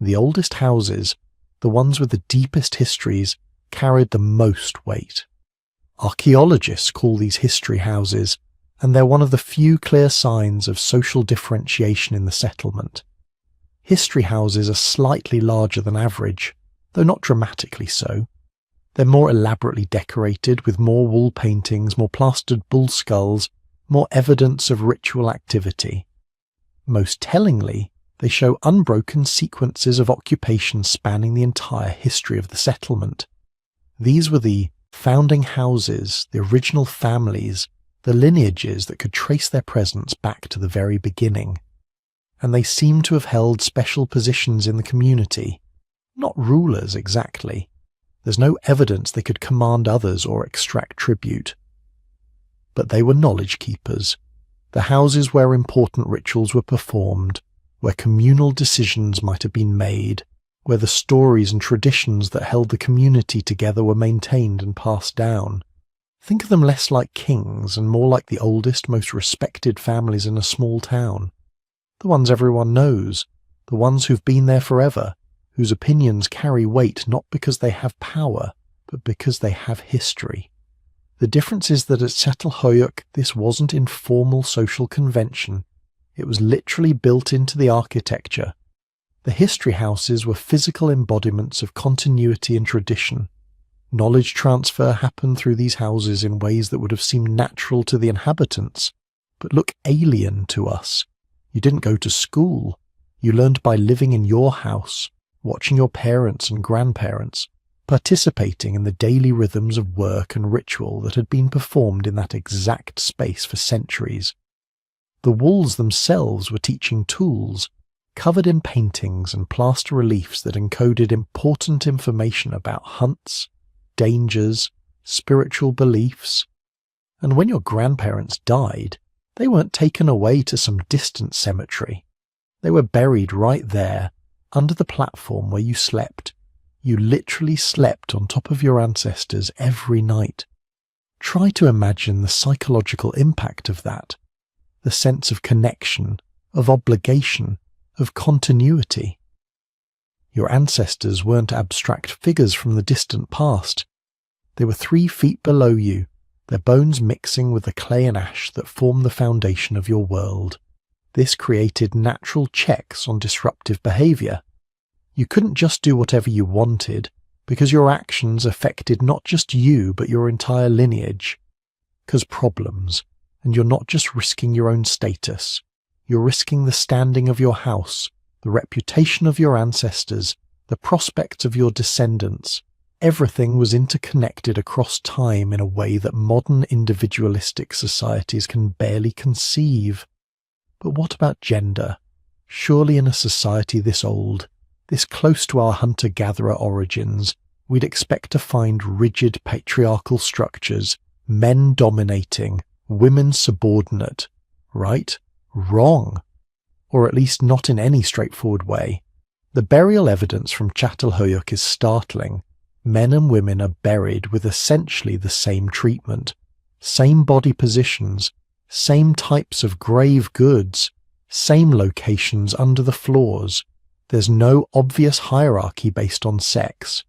The oldest houses, the ones with the deepest histories, carried the most weight. Archaeologists call these history houses, and they're one of the few clear signs of social differentiation in the settlement. History houses are slightly larger than average, though not dramatically so. They're more elaborately decorated with more wall paintings, more plastered bull skulls, more evidence of ritual activity. Most tellingly, they show unbroken sequences of occupation spanning the entire history of the settlement. These were the founding houses, the original families, the lineages that could trace their presence back to the very beginning. And they seem to have held special positions in the community. Not rulers exactly. There's no evidence they could command others or extract tribute. But they were knowledge keepers, the houses where important rituals were performed, where communal decisions might have been made, where the stories and traditions that held the community together were maintained and passed down. Think of them less like kings and more like the oldest, most respected families in a small town. The ones everyone knows, the ones who've been there forever, whose opinions carry weight not because they have power, but because they have history. The difference is that at Çatalhöyük this wasn't informal social convention, it was literally built into the architecture. The history houses were physical embodiments of continuity and tradition. Knowledge transfer happened through these houses in ways that would have seemed natural to the inhabitants, but look alien to us. You didn't go to school. You learned by living in your house, watching your parents and grandparents, participating in the daily rhythms of work and ritual that had been performed in that exact space for centuries. The walls themselves were teaching tools, covered in paintings and plaster reliefs that encoded important information about hunts, dangers, spiritual beliefs. And when your grandparents died, they weren't taken away to some distant cemetery. They were buried right there, under the platform where you slept. You literally slept on top of your ancestors every night. Try to imagine the psychological impact of that, the sense of connection, of obligation, of continuity. Your ancestors weren't abstract figures from the distant past. They were 3 feet below you, their bones mixing with the clay and ash that formed the foundation of your world. This created natural checks on disruptive behavior. You couldn't just do whatever you wanted, because your actions affected not just you but your entire lineage. Cause problems, and you're not just risking your own status. You're risking the standing of your house, the reputation of your ancestors, the prospects of your descendants. Everything was interconnected across time in a way that modern individualistic societies can barely conceive. But what about gender? Surely in a society this old, this close to our hunter-gatherer origins, we'd expect to find rigid patriarchal structures, men dominating, women subordinate. Right? Wrong. Or at least not in any straightforward way. The burial evidence from Çatalhöyük is startling. Men and women are buried with essentially the same treatment, same body positions, same types of grave goods, same locations under the floors. There's no obvious hierarchy based on sex.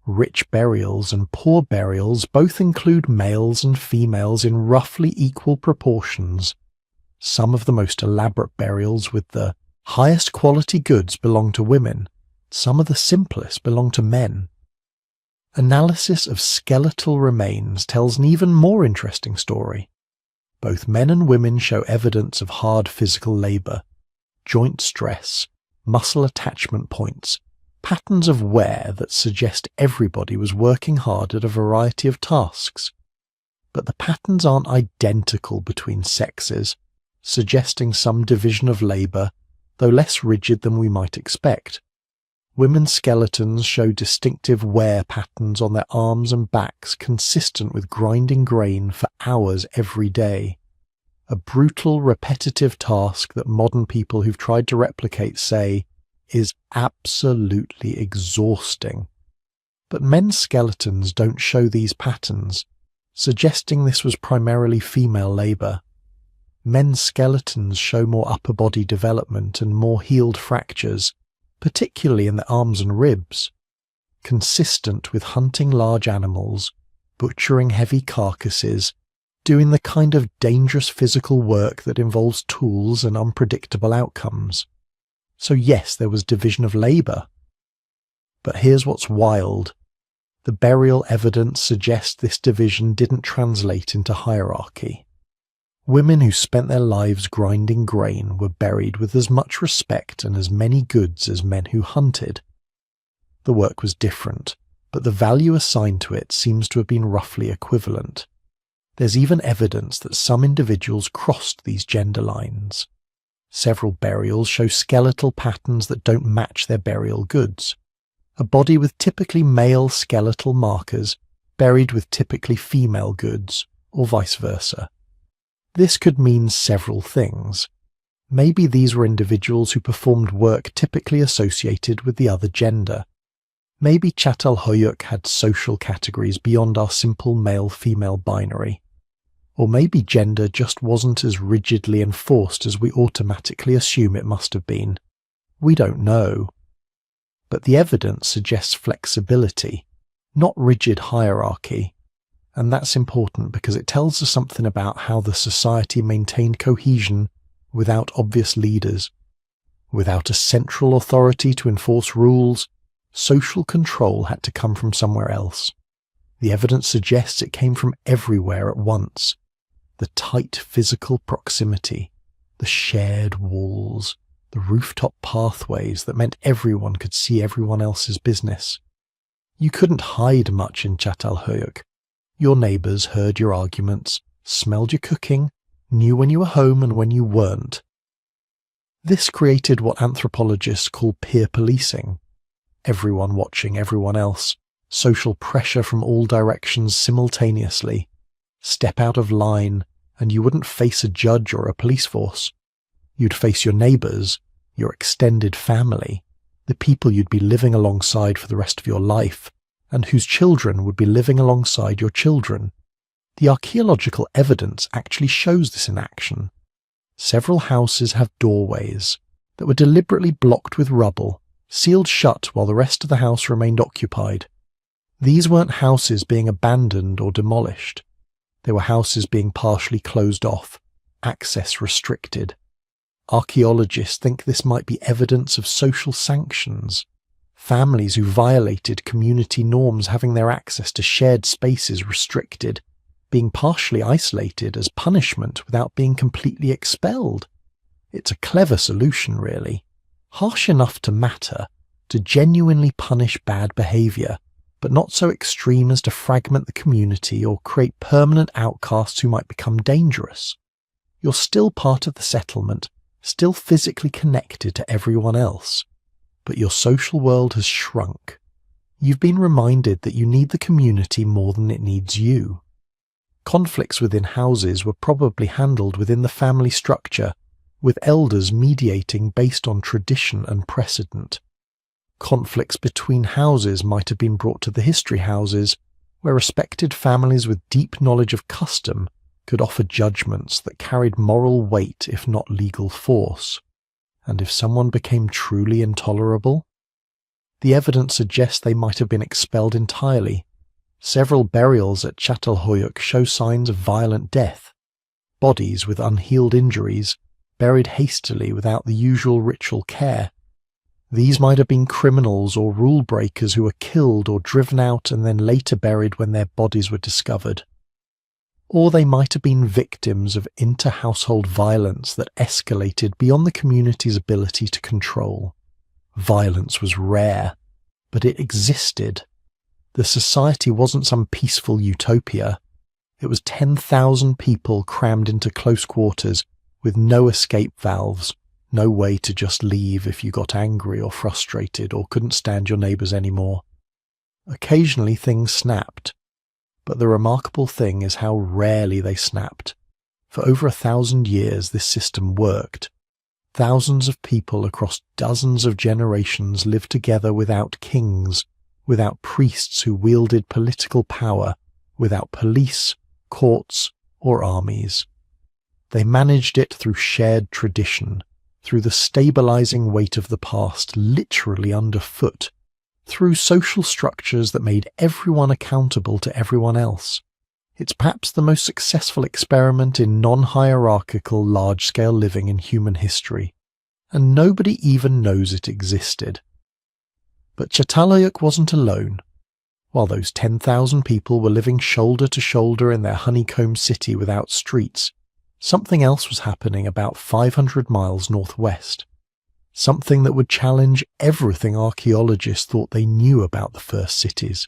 Rich burials and poor burials both include males and females in roughly equal proportions. Some of the most elaborate burials with the highest quality goods belong to women. Some of the simplest belong to men. Analysis of skeletal remains tells an even more interesting story. Both men and women show evidence of hard physical labour, joint stress, muscle attachment points, patterns of wear that suggest everybody was working hard at a variety of tasks. But the patterns aren't identical between sexes, suggesting some division of labour, though less rigid than we might expect. Women's skeletons show distinctive wear patterns on their arms and backs consistent with grinding grain for hours every day. A brutal, repetitive task that modern people who've tried to replicate say is absolutely exhausting. But men's skeletons don't show these patterns, suggesting this was primarily female labour. Men's skeletons show more upper body development and more healed fractures, particularly in the arms and ribs, consistent with hunting large animals, butchering heavy carcasses, doing the kind of dangerous physical work that involves tools and unpredictable outcomes. So yes, there was division of labour. But here's what's wild. The burial evidence suggests this division didn't translate into hierarchy. Women who spent their lives grinding grain were buried with as much respect and as many goods as men who hunted. The work was different, but the value assigned to it seems to have been roughly equivalent. There's even evidence that some individuals crossed these gender lines. Several burials show skeletal patterns that don't match their burial goods. A body with typically male skeletal markers buried with typically female goods, or vice versa. This could mean several things. Maybe these were individuals who performed work typically associated with the other gender. Maybe Çatalhöyük had social categories beyond our simple male-female binary. Or maybe gender just wasn't as rigidly enforced as we automatically assume it must have been. We don't know. But the evidence suggests flexibility, not rigid hierarchy. And that's important because it tells us something about how the society maintained cohesion without obvious leaders. Without a central authority to enforce rules, social control had to come from somewhere else. The evidence suggests it came from everywhere at once. The tight physical proximity, the shared walls, the rooftop pathways that meant everyone could see everyone else's business. You couldn't hide much in Çatalhöyük. Your neighbours heard your arguments, smelled your cooking, knew when you were home and when you weren't. This created what anthropologists call peer policing. Everyone watching everyone else, social pressure from all directions simultaneously. Step out of line, and you wouldn't face a judge or a police force. You'd face your neighbours, your extended family, the people you'd be living alongside for the rest of your life, and whose children would be living alongside your children. The archaeological evidence actually shows this in action. Several houses have doorways that were deliberately blocked with rubble, sealed shut while the rest of the house remained occupied. These weren't houses being abandoned or demolished. They were houses being partially closed off, access restricted. Archaeologists think this might be evidence of social sanctions, families who violated community norms having their access to shared spaces restricted, being partially isolated as punishment without being completely expelled. It's a clever solution, really. Harsh enough to matter, to genuinely punish bad behaviour, but not so extreme as to fragment the community or create permanent outcasts who might become dangerous. You're still part of the settlement, still physically connected to everyone else, but your social world has shrunk. You've been reminded that you need the community more than it needs you. Conflicts within houses were probably handled within the family structure, with elders mediating based on tradition and precedent. Conflicts between houses might have been brought to the history houses, where respected families with deep knowledge of custom could offer judgments that carried moral weight if not legal force. And if someone became truly intolerable? The evidence suggests they might have been expelled entirely. Several burials at Çatalhöyük show signs of violent death. Bodies with unhealed injuries, buried hastily without the usual ritual care. These might have been criminals or rule breakers who were killed or driven out and then later buried when their bodies were discovered. Or they might have been victims of inter-household violence that escalated beyond the community's ability to control. Violence was rare, but it existed. The society wasn't some peaceful utopia. It was 10,000 people crammed into close quarters with no escape valves, no way to just leave if you got angry or frustrated or couldn't stand your neighbours anymore. Occasionally things snapped, but the remarkable thing is how rarely they snapped. For over 1,000 years this system worked. Thousands of people across dozens of generations lived together without kings, without priests who wielded political power, without police, courts, or armies. They managed it through shared tradition, through the stabilizing weight of the past literally underfoot, through social structures that made everyone accountable to everyone else. It's perhaps the most successful experiment in non-hierarchical, large-scale living in human history, and nobody even knows it existed. But Çatalhöyük wasn't alone. While those 10,000 people were living shoulder to shoulder in their honeycomb city without streets, something else was happening about 500 miles northwest. Something that would challenge everything archaeologists thought they knew about the first cities.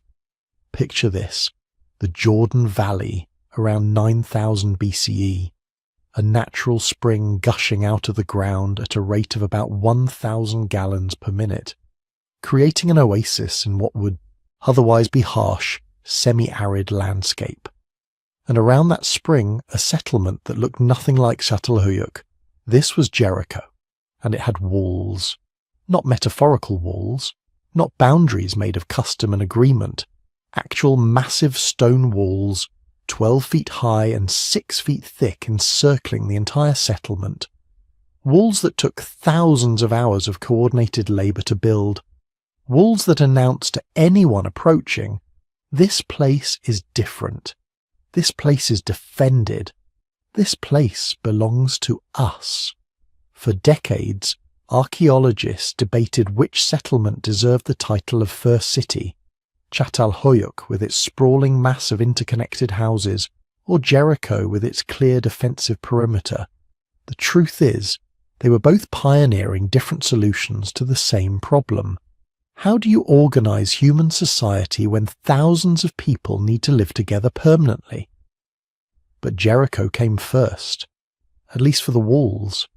Picture this: the Jordan Valley around 9000 BCE, a natural spring gushing out of the ground at a rate of about 1,000 gallons per minute, creating an oasis in what would otherwise be harsh, semi-arid landscape. And around that spring, a settlement that looked nothing like Çatalhöyük. This was Jericho, and it had walls. Not metaphorical walls, not boundaries made of custom and agreement, actual massive stone walls, 12 feet high and 6 feet thick, encircling the entire settlement. Walls that took thousands of hours of coordinated labour to build. Walls that announce to anyone approaching, this place is different. This place is defended. This place belongs to us. For decades, archaeologists debated which settlement deserved the title of First City, Çatalhöyük with its sprawling mass of interconnected houses, or Jericho with its clear defensive perimeter. The truth is, they were both pioneering different solutions to the same problem. How do you organize human society when thousands of people need to live together permanently? But Jericho came first, at least for the walls.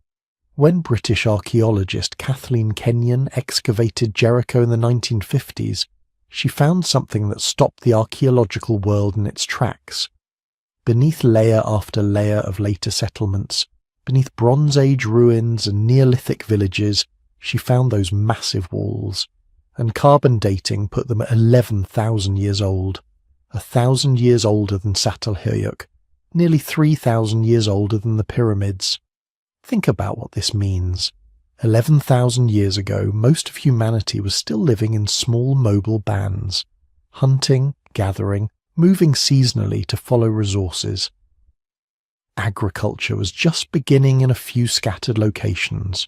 When British archaeologist Kathleen Kenyon excavated Jericho in the 1950s, she found something that stopped the archaeological world in its tracks. Beneath layer after layer of later settlements, beneath Bronze Age ruins and Neolithic villages, she found those massive walls, and carbon dating put them at 11,000 years old, 1,000 years older than Çatalhöyük, nearly 3,000 years older than the pyramids. Think about what this means. 11,000 years ago, most of humanity was still living in small mobile bands, hunting, gathering, moving seasonally to follow resources. Agriculture was just beginning in a few scattered locations.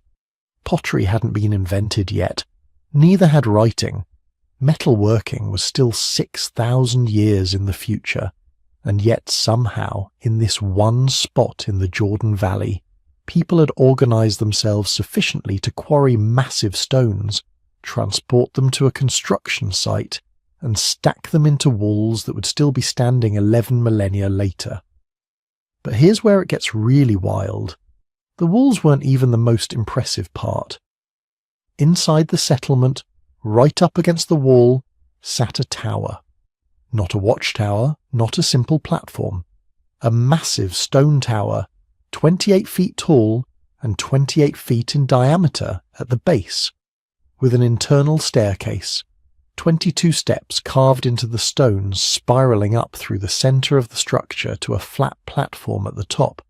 Pottery hadn't been invented yet. Neither had writing. Metalworking was still 6,000 years in the future. And yet somehow, in this one spot in the Jordan Valley, people had organized themselves sufficiently to quarry massive stones, transport them to a construction site, and stack them into walls that would still be standing 11 millennia later. But here's where it gets really wild. The walls weren't even the most impressive part. Inside the settlement, right up against the wall, sat a tower. Not a watchtower, not a simple platform. A massive stone tower, 28 feet tall and 28 feet in diameter at the base, with an internal staircase, 22 steps carved into the stone spiralling up through the centre of the structure to a flat platform at the top.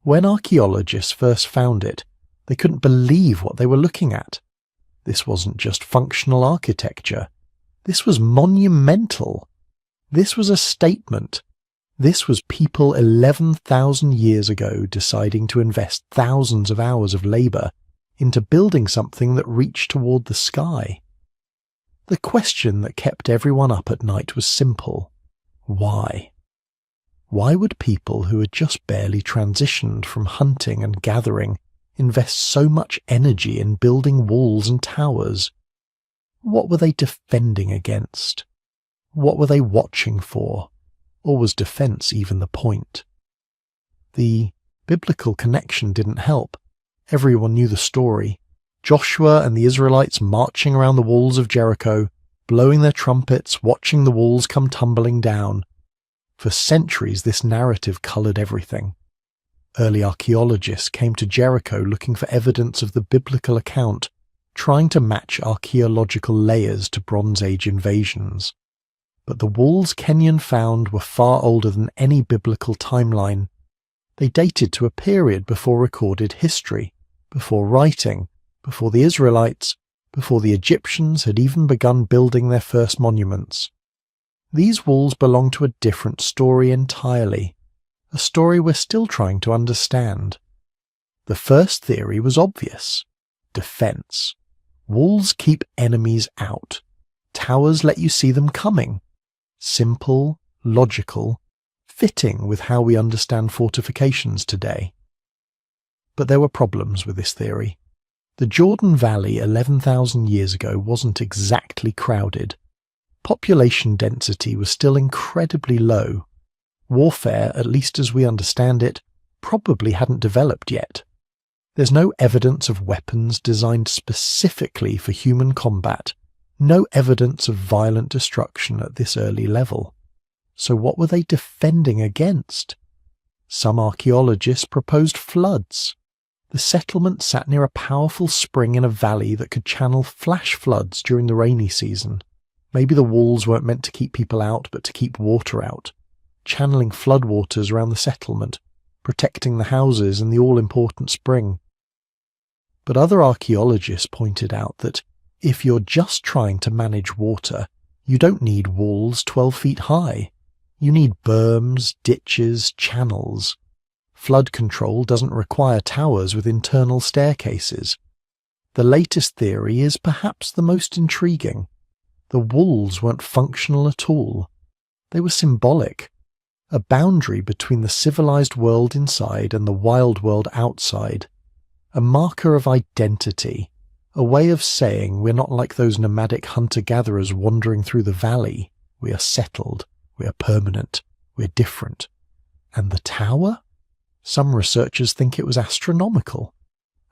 When archaeologists first found it, they couldn't believe what they were looking at. This wasn't just functional architecture. This was monumental. This was a statement. This was people 11,000 years ago deciding to invest thousands of hours of labour into building something that reached toward the sky. The question that kept everyone up at night was simple. Why? Why would people who had just barely transitioned from hunting and gathering invest so much energy in building walls and towers? What were they defending against? What were they watching for? Or was defense even the point? The biblical connection didn't help. Everyone knew the story. Joshua and the Israelites marching around the walls of Jericho, blowing their trumpets, watching the walls come tumbling down. For centuries, this narrative coloured everything. Early archaeologists came to Jericho looking for evidence of the biblical account, trying to match archaeological layers to Bronze Age invasions. But the walls Kenyon found were far older than any biblical timeline. They dated to a period before recorded history, before writing, before the Israelites, before the Egyptians had even begun building their first monuments. These walls belong to a different story entirely, a story we're still trying to understand. The first theory was obvious. Defense. Walls keep enemies out. Towers let you see them coming. Simple, logical, fitting with how we understand fortifications today. But there were problems with this theory. The Jordan Valley 11,000 years ago wasn't exactly crowded. Population density was still incredibly low. Warfare, at least as we understand it, probably hadn't developed yet. There's no evidence of weapons designed specifically for human combat, no evidence of violent destruction at this early level. So what were they defending against? Some archaeologists proposed floods. The settlement sat near a powerful spring in a valley that could channel flash floods during the rainy season. Maybe the walls weren't meant to keep people out, but to keep water out, channeling floodwaters around the settlement, protecting the houses and the all-important spring. But other archaeologists pointed out that If you're just trying to manage water, you don't need walls 12 feet high. You need berms, ditches, channels. Flood control doesn't require towers with internal staircases. The latest theory is perhaps the most intriguing. The walls weren't functional at all. They were symbolic, a boundary between the civilized world inside and the wild world outside, a marker of identity, a way of saying we're not like those nomadic hunter-gatherers wandering through the valley. We are settled, we are permanent, we're different. And the tower? Some researchers think it was astronomical.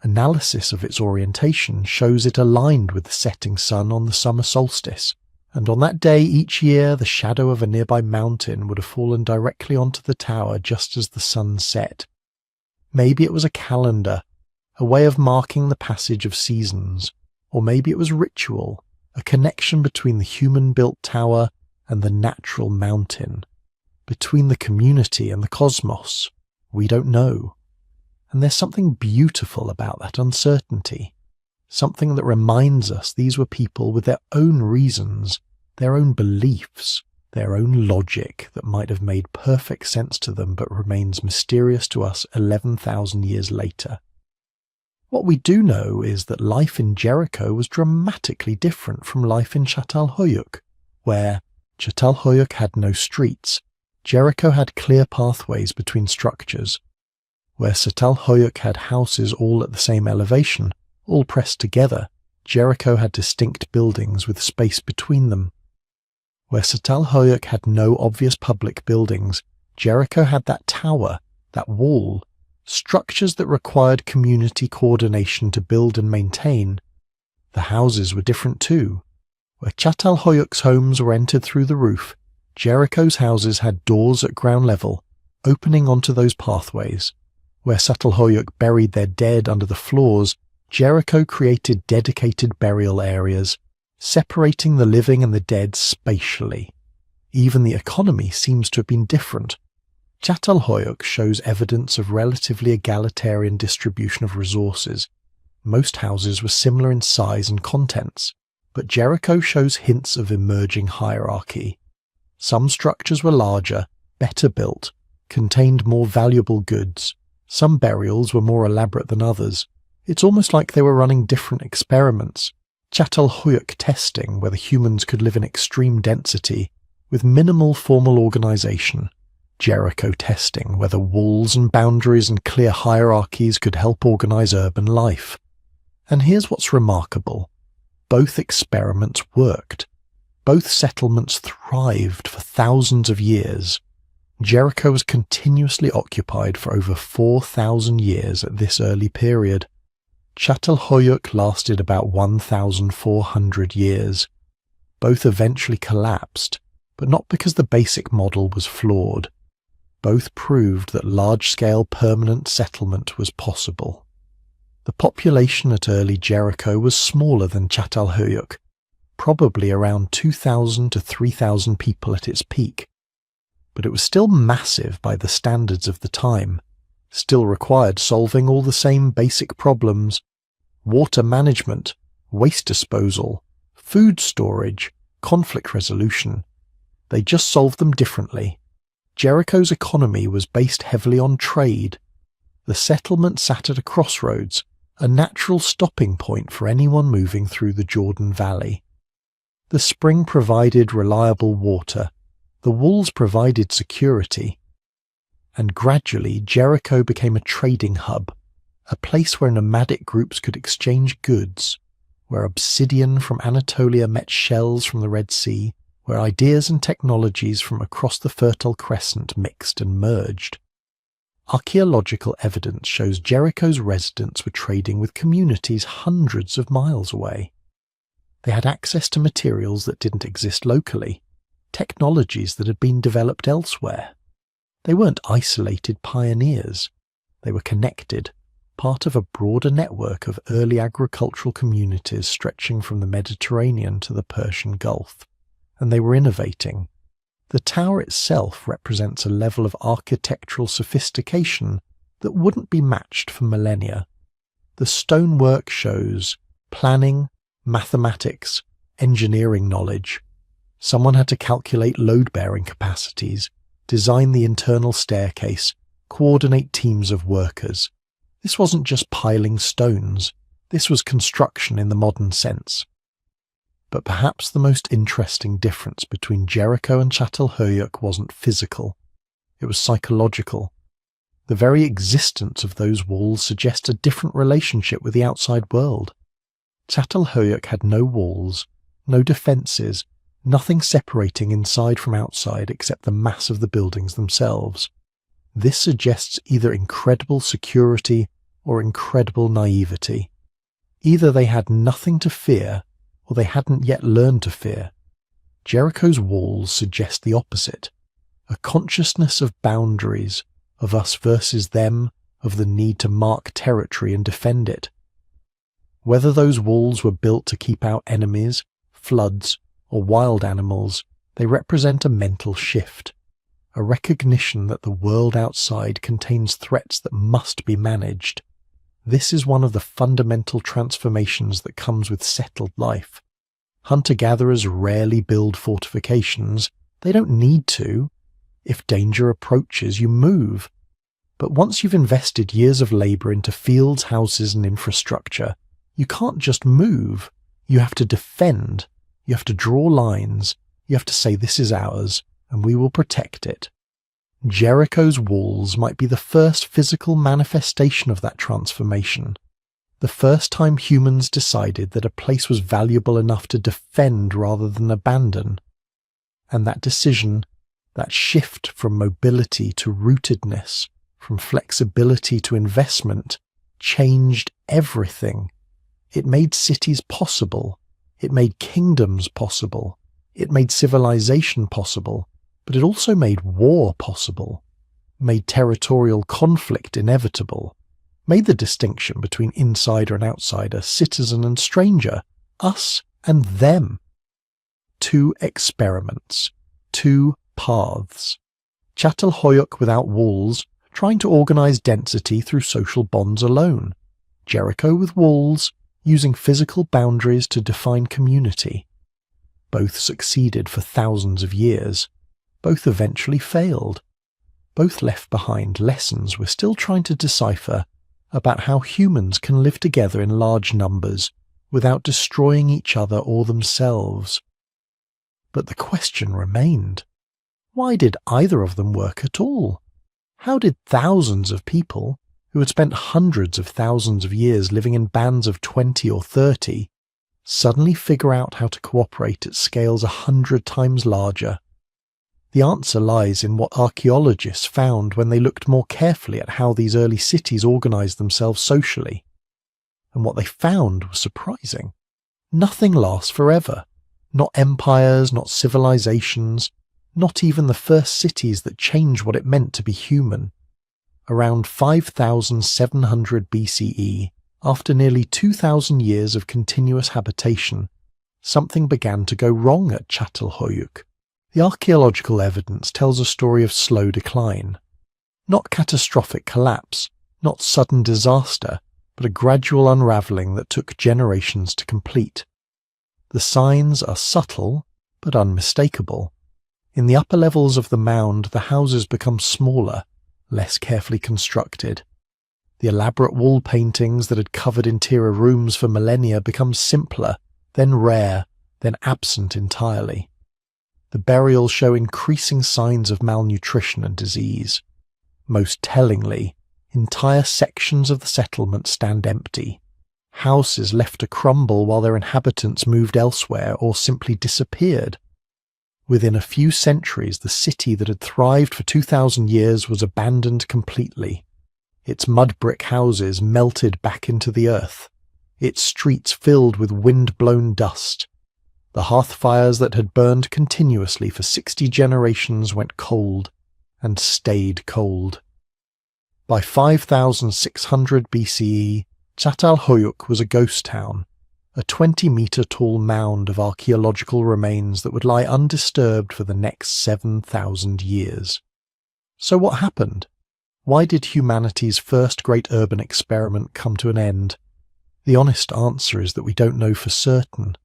Analysis of its orientation shows it aligned with the setting sun on the summer solstice, and on that day each year the shadow of a nearby mountain would have fallen directly onto the tower just as the sun set. Maybe it was a calendar, a way of marking the passage of seasons, or maybe it was ritual, a connection between the human-built tower and the natural mountain, between the community and the cosmos. We don't know. And there's something beautiful about that uncertainty, something that reminds us these were people with their own reasons, their own beliefs, their own logic that might have made perfect sense to them but remains mysterious to us 11,000 years later. What we do know is that life in Jericho was dramatically different from life in Çatalhöyük, where Çatalhöyük had no streets. Jericho had clear pathways between structures. Where Çatalhöyük had houses all at the same elevation, all pressed together, Jericho had distinct buildings with space between them. Where Çatalhöyük had no obvious public buildings, Jericho had that tower, that wall, structures that required community coordination to build and maintain. The houses were different too. Where Çatalhöyük's homes were entered through the roof, Jericho's houses had doors at ground level, opening onto those pathways. Where Çatalhöyük buried their dead under the floors, Jericho created dedicated burial areas, separating the living and the dead spatially. Even the economy seems to have been different. Çatalhöyük shows evidence of relatively egalitarian distribution of resources. Most houses were similar in size and contents, but Jericho shows hints of emerging hierarchy. Some structures were larger, better built, contained more valuable goods. Some burials were more elaborate than others. It's almost like they were running different experiments. Çatalhöyük testing, where the humans could live in extreme density, with minimal formal organization. Jericho testing, where the walls and boundaries and clear hierarchies could help organize urban life. And here's what's remarkable. Both experiments worked. Both settlements thrived for thousands of years. Jericho was continuously occupied for over 4,000 years at this early period. Çatalhöyük lasted about 1,400 years. Both eventually collapsed, but not because the basic model was flawed. Both proved that large-scale permanent settlement was possible. The population at early Jericho was smaller than Çatalhöyük, probably around 2,000 to 3,000 people at its peak. But it was still massive by the standards of the time, still required solving all the same basic problems: water management, waste disposal, food storage, conflict resolution. They just solved them differently. Jericho's economy was based heavily on trade. The settlement sat at a crossroads, a natural stopping point for anyone moving through the Jordan Valley. The spring provided reliable water. The walls provided security. And gradually Jericho became a trading hub, a place where nomadic groups could exchange goods, where obsidian from Anatolia met shells from the Red Sea, where ideas and technologies from across the Fertile Crescent mixed and merged. Archaeological evidence shows Jericho's residents were trading with communities hundreds of miles away. They had access to materials that didn't exist locally, technologies that had been developed elsewhere. They weren't isolated pioneers. They were connected, part of a broader network of early agricultural communities stretching from the Mediterranean to the Persian Gulf. And they were innovating. The tower itself represents a level of architectural sophistication that wouldn't be matched for millennia. The stonework shows planning, mathematics, engineering knowledge. Someone had to calculate load-bearing capacities, design the internal staircase, coordinate teams of workers. This wasn't just piling stones. This was construction in the modern sense. But perhaps the most interesting difference between Jericho and Çatalhöyük wasn't physical. It was psychological. The very existence of those walls suggests a different relationship with the outside world. Çatalhöyük had no walls, no defences, nothing separating inside from outside except the mass of the buildings themselves. This suggests either incredible security or incredible naivety. Either they had nothing to fear, or they hadn't yet learned to fear. Jericho's walls suggest the opposite, a consciousness of boundaries, of us versus them, of the need to mark territory and defend it. Whether those walls were built to keep out enemies, floods, or wild animals, they represent a mental shift, a recognition that the world outside contains threats that must be managed. This is one of the fundamental transformations that comes with settled life. Hunter-gatherers rarely build fortifications. They don't need to. If danger approaches, you move. But once you've invested years of labour into fields, houses and infrastructure, you can't just move. You have to defend. You have to draw lines. You have to say this is ours, and we will protect it. Jericho's walls might be the first physical manifestation of that transformation, the first time humans decided that a place was valuable enough to defend rather than abandon. And that decision, that shift from mobility to rootedness, from flexibility to investment, changed everything. It made cities possible. It made kingdoms possible. It made civilization possible. But it also made war possible, made territorial conflict inevitable, made the distinction between insider and outsider, citizen and stranger, us and them. Two experiments, two paths. Çatalhöyük without walls, trying to organize density through social bonds alone. Jericho with walls, using physical boundaries to define community. Both succeeded for thousands of years. Both eventually failed. Both left behind lessons we're still trying to decipher about how humans can live together in large numbers without destroying each other or themselves. But the question remained, why did either of them work at all? How did thousands of people, who had spent hundreds of thousands of years living in bands of 20 or 30, suddenly figure out how to cooperate at scales 100 times larger? The answer lies in what archaeologists found when they looked more carefully at how these early cities organized themselves socially. And what they found was surprising. Nothing lasts forever. Not empires, not civilizations, not even the first cities that changed what it meant to be human. Around 5,700 BCE, after nearly 2,000 years of continuous habitation, something began to go wrong at Çatalhöyük. The archaeological evidence tells a story of slow decline. Not catastrophic collapse, not sudden disaster, but a gradual unravelling that took generations to complete. The signs are subtle, but unmistakable. In the upper levels of the mound, the houses become smaller, less carefully constructed. The elaborate wall paintings that had covered interior rooms for millennia become simpler, then rare, then absent entirely. The burials show increasing signs of malnutrition and disease. Most tellingly, entire sections of the settlement stand empty. Houses left to crumble while their inhabitants moved elsewhere or simply disappeared. Within a few centuries, the city that had thrived for 2,000 years was abandoned completely. Its mud brick houses melted back into the earth, its streets filled with wind-blown dust. The hearth fires that had burned continuously for 60 generations went cold and stayed cold. By 5,600 BCE, Çatalhöyük was a ghost town, a 20-metre-tall mound of archaeological remains that would lie undisturbed for the next 7,000 years. So what happened? Why did humanity's first great urban experiment come to an end? The honest answer is that we don't know for certain.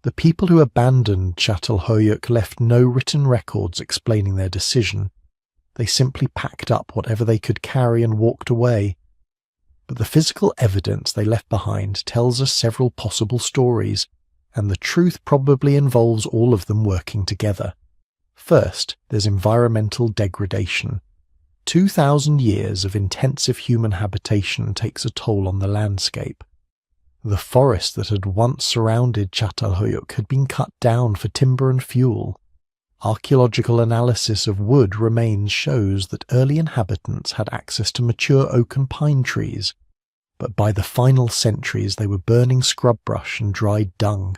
The people who abandoned Çatalhöyük left no written records explaining their decision. They simply packed up whatever they could carry and walked away. But the physical evidence they left behind tells us several possible stories, and the truth probably involves all of them working together. First, there's environmental degradation. 2,000 years of intensive human habitation takes a toll on the landscape. The forest that had once surrounded Çatalhöyük had been cut down for timber and fuel. Archaeological analysis of wood remains shows that early inhabitants had access to mature oak and pine trees, but by the final centuries they were burning scrub brush and dried dung.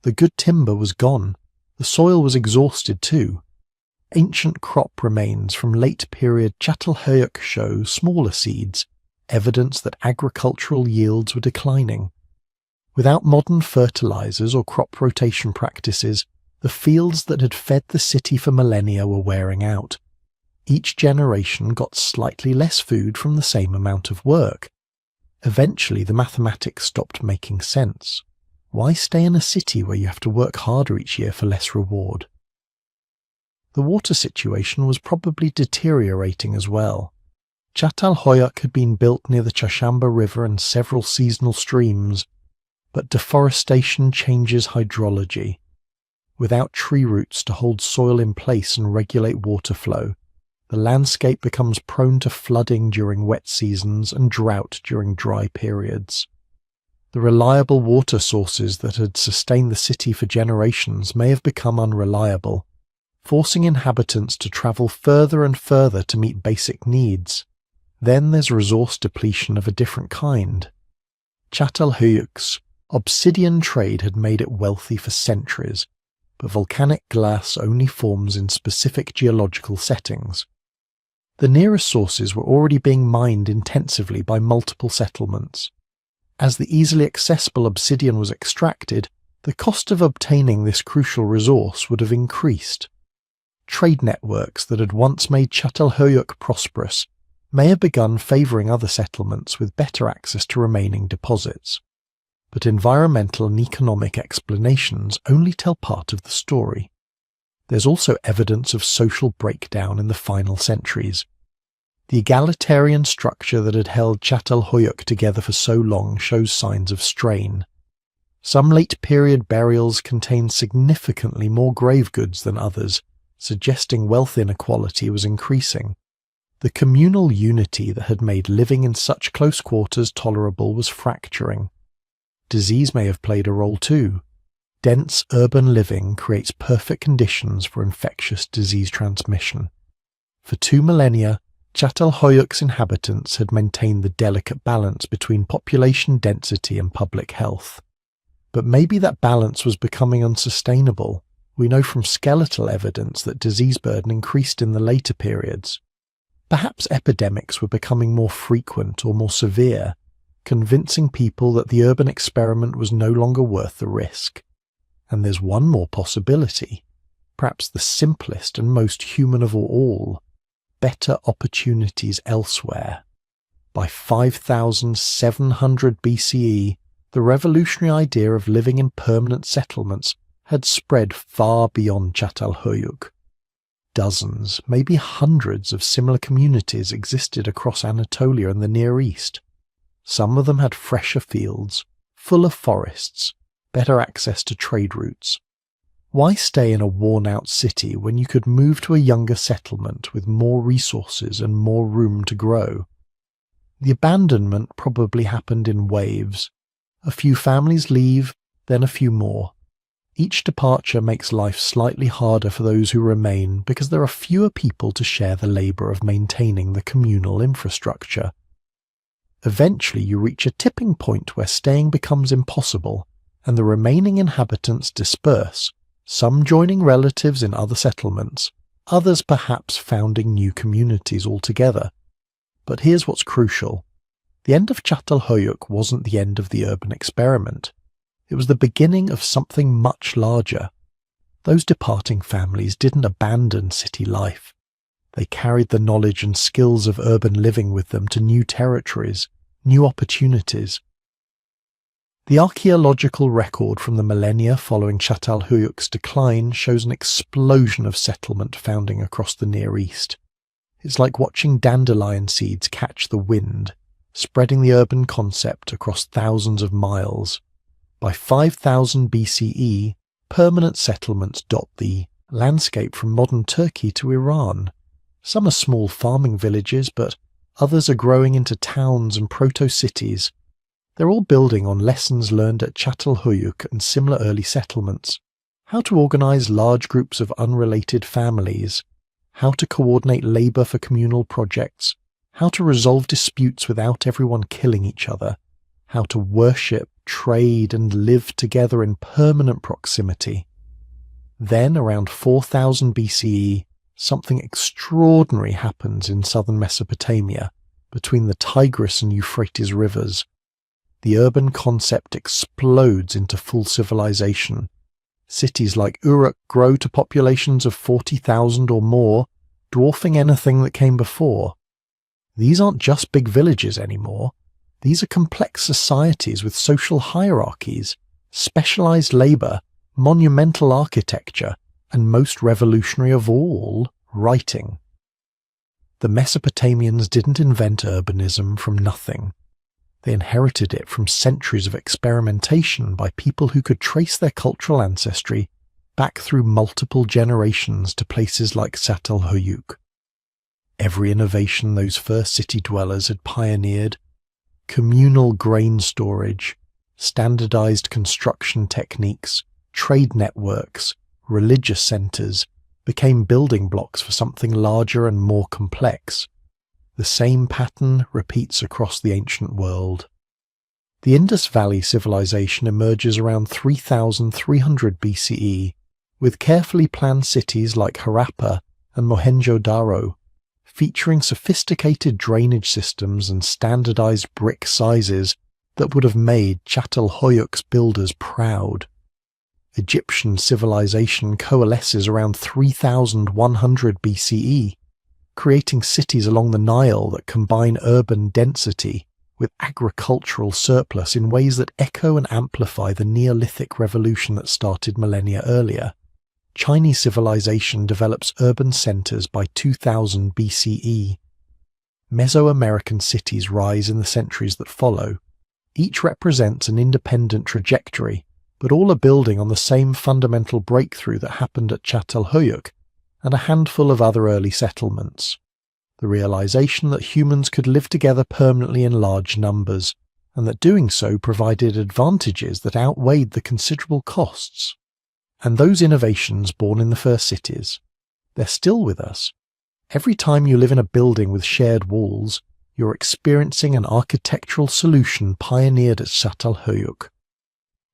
The good timber was gone. The soil was exhausted too. Ancient crop remains from late-period Çatalhöyük show smaller seeds, evidence that agricultural yields were declining. Without modern fertilizers or crop rotation practices, the fields that had fed the city for millennia were wearing out. Each generation got slightly less food from the same amount of work. Eventually, the mathematics stopped making sense. Why stay in a city where you have to work harder each year for less reward? The water situation was probably deteriorating as well. Çatalhöyük had been built near the Çarşamba River and several seasonal streams, but deforestation changes hydrology. Without tree roots to hold soil in place and regulate water flow, the landscape becomes prone to flooding during wet seasons and drought during dry periods. The reliable water sources that had sustained the city for generations may have become unreliable, forcing inhabitants to travel further and further to meet basic needs. Then there's resource depletion of a different kind. Çatalhöyük's obsidian trade had made it wealthy for centuries, but volcanic glass only forms in specific geological settings. The nearest sources were already being mined intensively by multiple settlements. As the easily accessible obsidian was extracted, the cost of obtaining this crucial resource would have increased. Trade networks that had once made Çatalhöyük prosperous may have begun favouring other settlements with better access to remaining deposits. But environmental and economic explanations only tell part of the story. There's also evidence of social breakdown in the final centuries. The egalitarian structure that had held Çatalhöyük together for so long shows signs of strain. Some late-period burials contain significantly more grave goods than others, suggesting wealth inequality was increasing. The communal unity that had made living in such close quarters tolerable was fracturing. Disease may have played a role too. Dense urban living creates perfect conditions for infectious disease transmission. For 2 millennia, Çatalhöyük's inhabitants had maintained the delicate balance between population density and public health. But maybe that balance was becoming unsustainable. We know from skeletal evidence that disease burden increased in the later periods. Perhaps epidemics were becoming more frequent or more severe, convincing people that the urban experiment was no longer worth the risk. And there's one more possibility, perhaps the simplest and most human of all, better opportunities elsewhere. By 5700 BCE, the revolutionary idea of living in permanent settlements had spread far beyond Çatalhöyük. Dozens, maybe hundreds of similar communities existed across Anatolia and the Near East. Some of them had fresher fields, fuller forests, better access to trade routes. Why stay in a worn-out city when you could move to a younger settlement with more resources and more room to grow? The abandonment probably happened in waves. A few families leave, then a few more. Each departure makes life slightly harder for those who remain because there are fewer people to share the labour of maintaining the communal infrastructure. Eventually you reach a tipping point where staying becomes impossible, and the remaining inhabitants disperse, some joining relatives in other settlements, others perhaps founding new communities altogether. But here's what's crucial. The end of Çatalhöyük wasn't the end of the urban experiment. It was the beginning of something much larger. Those departing families didn't abandon city life. They carried the knowledge and skills of urban living with them to new territories, new opportunities. The archaeological record from the millennia following Çatalhöyük's decline shows an explosion of settlement founding across the Near East. It's like watching dandelion seeds catch the wind, spreading the urban concept across thousands of miles. By 5000 BCE, permanent settlements dot the landscape from modern Turkey to Iran. Some are small farming villages, but others are growing into towns and proto-cities. They're all building on lessons learned at Çatalhöyük and similar early settlements. How to organize large groups of unrelated families, how to coordinate labor for communal projects, how to resolve disputes without everyone killing each other, how to worship, trade, and live together in permanent proximity. Then, around 4000 BCE, something extraordinary happens in southern Mesopotamia, between the Tigris and Euphrates rivers. The urban concept explodes into full civilization. Cities like Uruk grow to populations of 40,000 or more, dwarfing anything that came before. These aren't just big villages anymore. These are complex societies with social hierarchies, specialized labor, monumental architecture, and most revolutionary of all, writing. The Mesopotamians didn't invent urbanism from nothing. They inherited it from centuries of experimentation by people who could trace their cultural ancestry back through multiple generations to places like Çatalhöyük. Every innovation those first city dwellers had pioneered, communal grain storage, standardized construction techniques, trade networks, religious centers, became building blocks for something larger and more complex. The same pattern repeats across the ancient world. The Indus Valley civilization emerges around 3300 BCE, with carefully planned cities like Harappa and Mohenjo-Daro, featuring sophisticated drainage systems and standardized brick sizes that would have made Çatalhöyük's builders proud. Egyptian civilization coalesces around 3100 BCE, creating cities along the Nile that combine urban density with agricultural surplus in ways that echo and amplify the Neolithic revolution that started millennia earlier. Chinese civilization develops urban centers by 2000 BCE. Mesoamerican cities rise in the centuries that follow. Each represents an independent trajectory, but all are building on the same fundamental breakthrough that happened at Çatalhöyük and a handful of other early settlements. The realization that humans could live together permanently in large numbers, and that doing so provided advantages that outweighed the considerable costs. And those innovations born in the first cities, they're still with us. Every time you live in a building with shared walls, you're experiencing an architectural solution pioneered at Çatalhöyük.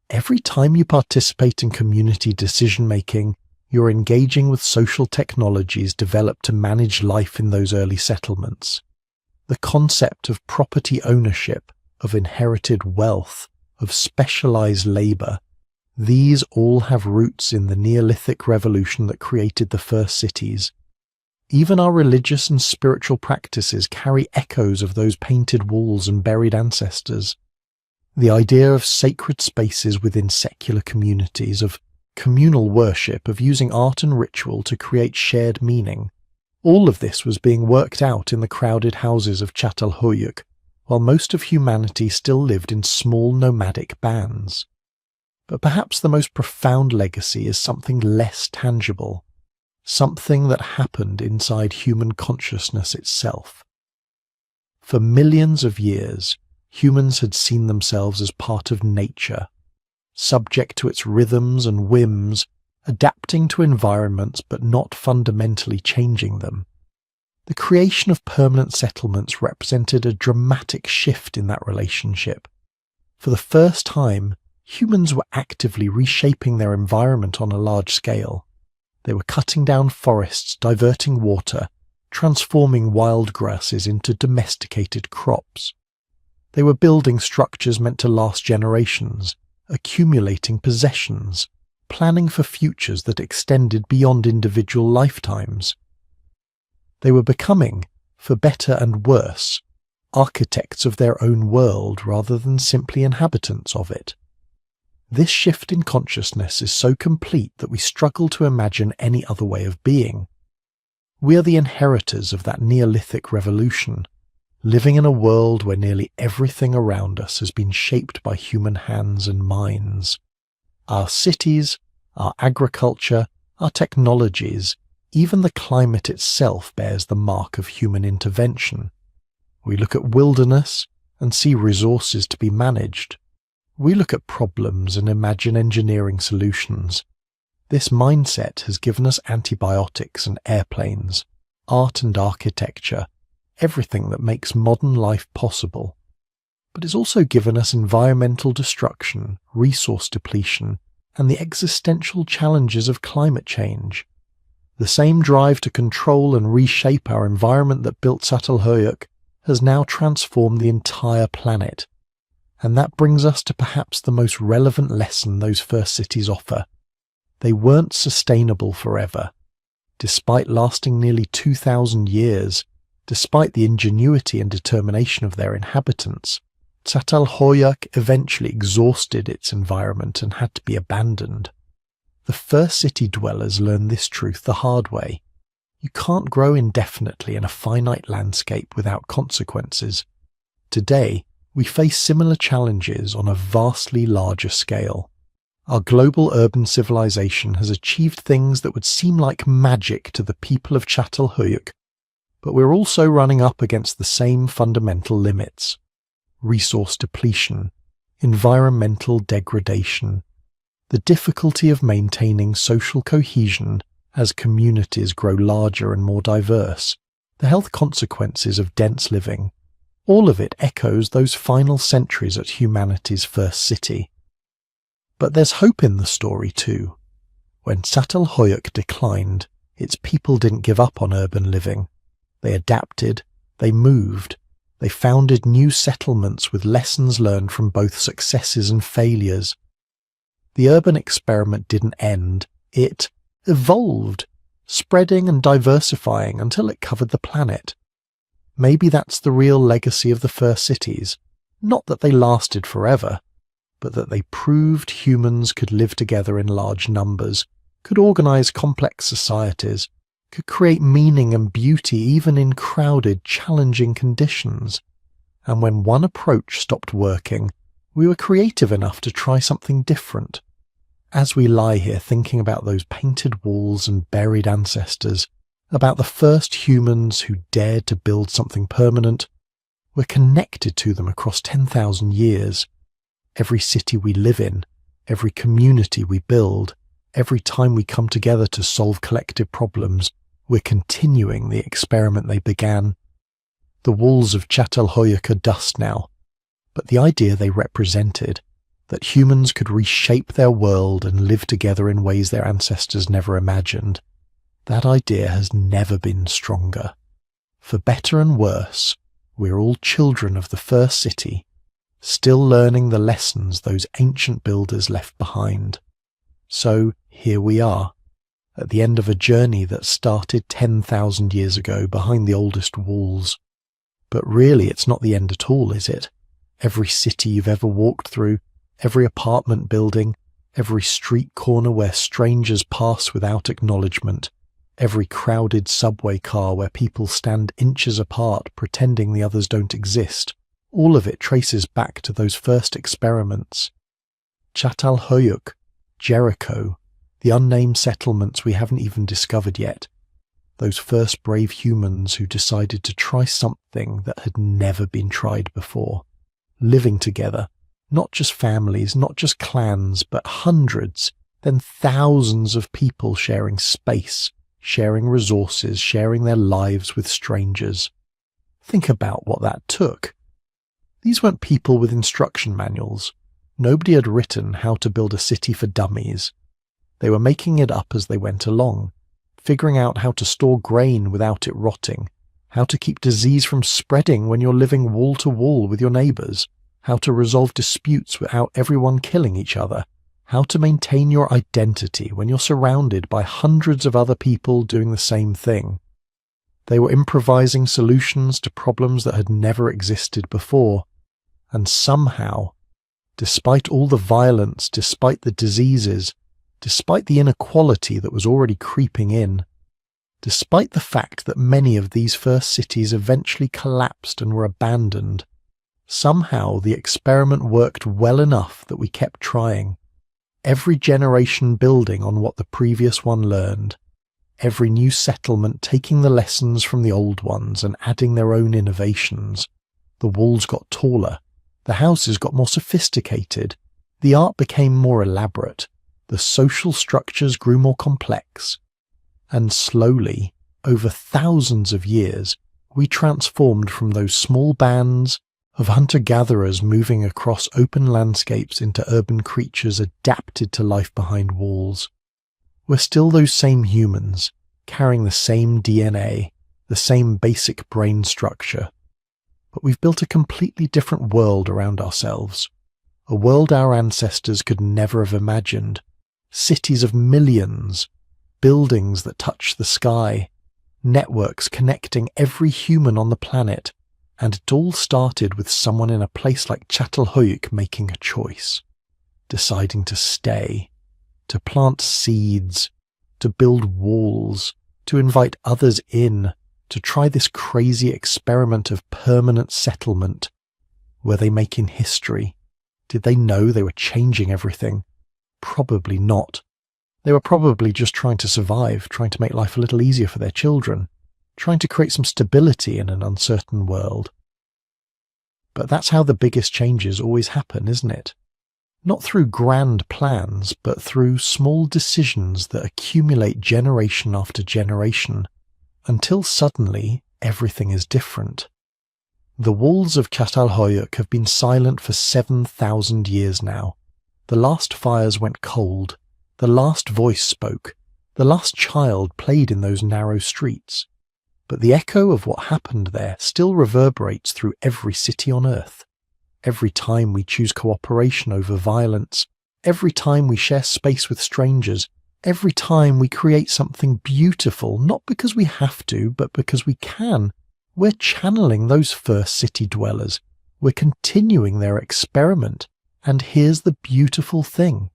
Every time you participate in community decision-making, you're engaging with social technologies developed to manage life in those early settlements. The concept of property ownership, of inherited wealth, of specialized labor, these all have roots in the Neolithic revolution that created the first cities. Even our religious and spiritual practices carry echoes of those painted walls and buried ancestors. The idea of sacred spaces within secular communities, of communal worship, of using art and ritual to create shared meaning. All of this was being worked out in the crowded houses of Çatalhöyük, while most of humanity still lived in small nomadic bands. But perhaps the most profound legacy is something less tangible, something that happened inside human consciousness itself. For millions of years, humans had seen themselves as part of nature, subject to its rhythms and whims, adapting to environments but not fundamentally changing them. The creation of permanent settlements represented a dramatic shift in that relationship. For the first time, humans were actively reshaping their environment on a large scale. They were cutting down forests, diverting water, transforming wild grasses into domesticated crops. They were building structures meant to last generations, accumulating possessions, planning for futures that extended beyond individual lifetimes. They were becoming, for better and worse, architects of their own world rather than simply inhabitants of it. This shift in consciousness is so complete that we struggle to imagine any other way of being. We are the inheritors of that Neolithic revolution, living in a world where nearly everything around us has been shaped by human hands and minds. Our cities, our agriculture, our technologies, even the climate itself bears the mark of human intervention. We look at wilderness and see resources to be managed. We look at problems and imagine engineering solutions. This mindset has given us antibiotics and airplanes, art and architecture, everything that makes modern life possible. But it's also given us environmental destruction, resource depletion, and the existential challenges of climate change. The same drive to control and reshape our environment that built Çatalhöyük has now transformed the entire planet. And that brings us to perhaps the most relevant lesson those first cities offer. They weren't sustainable forever. Despite lasting nearly 2,000 years, despite the ingenuity and determination of their inhabitants, Çatalhöyük eventually exhausted its environment and had to be abandoned. The first city dwellers learned this truth the hard way. You can't grow indefinitely in a finite landscape without consequences. Today, we face similar challenges on a vastly larger scale. Our global urban civilization has achieved things that would seem like magic to the people of Çatalhöyük, but we're also running up against the same fundamental limits: resource depletion, environmental degradation, the difficulty of maintaining social cohesion as communities grow larger and more diverse, the health consequences of dense living. All of it echoes those final centuries at humanity's first city. But there's hope in the story too. When Çatalhöyük declined, its people didn't give up on urban living. They adapted, they moved, they founded new settlements with lessons learned from both successes and failures. The urban experiment didn't end, it evolved, spreading and diversifying until it covered the planet. Maybe that's the real legacy of the first cities, not that they lasted forever, but that they proved humans could live together in large numbers, could organize complex societies, could create meaning and beauty even in crowded, challenging conditions. And when one approach stopped working, we were creative enough to try something different. As we lie here thinking about those painted walls and buried ancestors, about the first humans who dared to build something permanent, we're connected to them across 10,000 years. Every city we live in, every community we build, every time we come together to solve collective problems, we're continuing the experiment they began. The walls of Çatalhöyük are dust now, but the idea they represented, that humans could reshape their world and live together in ways their ancestors never imagined, that idea has never been stronger. For better and worse, we're all children of the first city, still learning the lessons those ancient builders left behind. So here we are, at the end of a journey that started 10,000 years ago behind the oldest walls. But really it's not the end at all, is it? Every city you've ever walked through, every apartment building, every street corner where strangers pass without acknowledgement, every crowded subway car where people stand inches apart pretending the others don't exist, all of it traces back to those first experiments. Çatalhöyük, Jericho, the unnamed settlements we haven't even discovered yet, those first brave humans who decided to try something that had never been tried before, living together, not just families, not just clans, but hundreds, then thousands of people sharing space, sharing resources, sharing their lives with strangers. Think about what that took. These weren't people with instruction manuals. Nobody had written how to build a city for dummies. They were making it up as they went along, figuring out how to store grain without it rotting, how to keep disease from spreading when you're living wall to wall with your neighbours, how to resolve disputes without everyone killing each other, how to maintain your identity when you're surrounded by hundreds of other people doing the same thing. They were improvising solutions to problems that had never existed before. And somehow, despite all the violence, despite the diseases, despite the inequality that was already creeping in, despite the fact that many of these first cities eventually collapsed and were abandoned, somehow the experiment worked well enough that we kept trying. Every generation building on what the previous one learned, every new settlement taking the lessons from the old ones and adding their own innovations. The walls got taller, the houses got more sophisticated, the art became more elaborate, the social structures grew more complex. And slowly, over thousands of years, we transformed from those small bands of hunter-gatherers moving across open landscapes into urban creatures adapted to life behind walls. We're still those same humans, carrying the same DNA, the same basic brain structure. But we've built a completely different world around ourselves, a world our ancestors could never have imagined, cities of millions, buildings that touch the sky, networks connecting every human on the planet, and it all started with someone in a place like Çatalhöyük making a choice, deciding to stay, to plant seeds, to build walls, to invite others in, to try this crazy experiment of permanent settlement. Were they making history? Did they know they were changing everything? Probably not. They were probably just trying to survive, trying to make life a little easier for their children, trying to create some stability in an uncertain world. But that's how the biggest changes always happen, isn't it? Not through grand plans, but through small decisions that accumulate generation after generation, until suddenly everything is different. The walls of Çatalhöyük have been silent for 7,000 years now. The last fires went cold. The last voice spoke, the last child played in those narrow streets. But the echo of what happened there still reverberates through every city on earth. Every time we choose cooperation over violence, every time we share space with strangers, every time we create something beautiful, not because we have to, but because we can, we're channeling those first city dwellers. We're continuing their experiment. And here's the beautiful thing.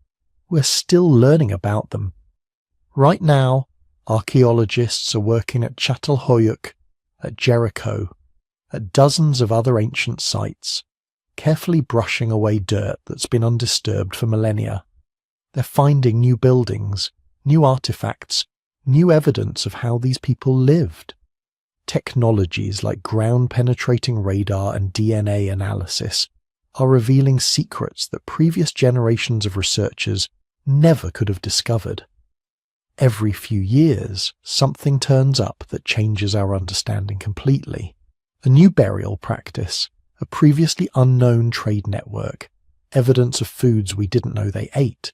We're still learning about them. Right now, archaeologists are working at Çatalhöyük, at Jericho, at dozens of other ancient sites, carefully brushing away dirt that's been undisturbed for millennia. They're finding new buildings, new artifacts, new evidence of how these people lived. Technologies like ground-penetrating radar and DNA analysis are revealing secrets that previous generations of researchers never could have discovered. Every few years, something turns up that changes our understanding completely. A new burial practice, a previously unknown trade network, evidence of foods we didn't know they ate.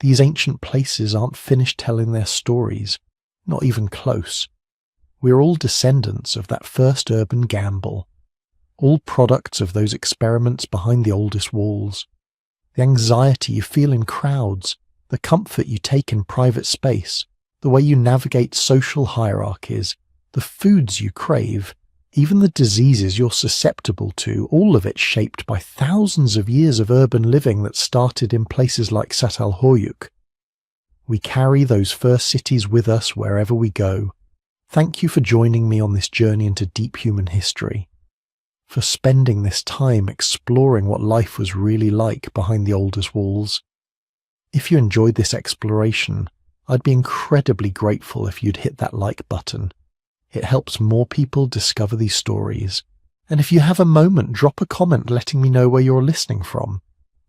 These ancient places aren't finished telling their stories, not even close. We're all descendants of that first urban gamble, all products of those experiments behind the oldest walls. The anxiety you feel in crowds, the comfort you take in private space, the way you navigate social hierarchies, the foods you crave, even the diseases you're susceptible to, all of it shaped by thousands of years of urban living that started in places like Çatalhöyük. We carry those first cities with us wherever we go. Thank you for joining me on this journey into deep human history, for spending this time exploring what life was really like behind the oldest walls. If you enjoyed this exploration, I'd be incredibly grateful if you'd hit that like button. It helps more people discover these stories. And if you have a moment, drop a comment letting me know where you're listening from.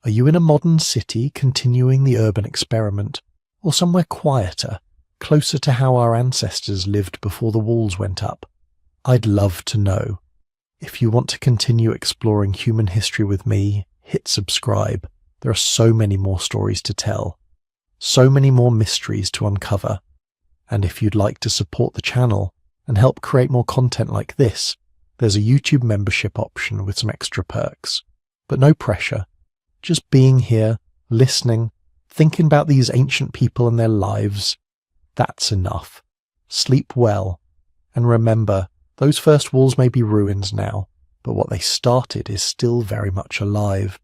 Are you in a modern city continuing the urban experiment, or somewhere quieter, closer to how our ancestors lived before the walls went up? I'd love to know. If you want to continue exploring human history with me, hit subscribe. There are so many more stories to tell, so many more mysteries to uncover. And if you'd like to support the channel and help create more content like this, there's a YouTube membership option with some extra perks. But no pressure. Just being here, listening, thinking about these ancient people and their lives, that's enough. Sleep well, And remember, those first walls may be ruins now, but what they started is still very much alive.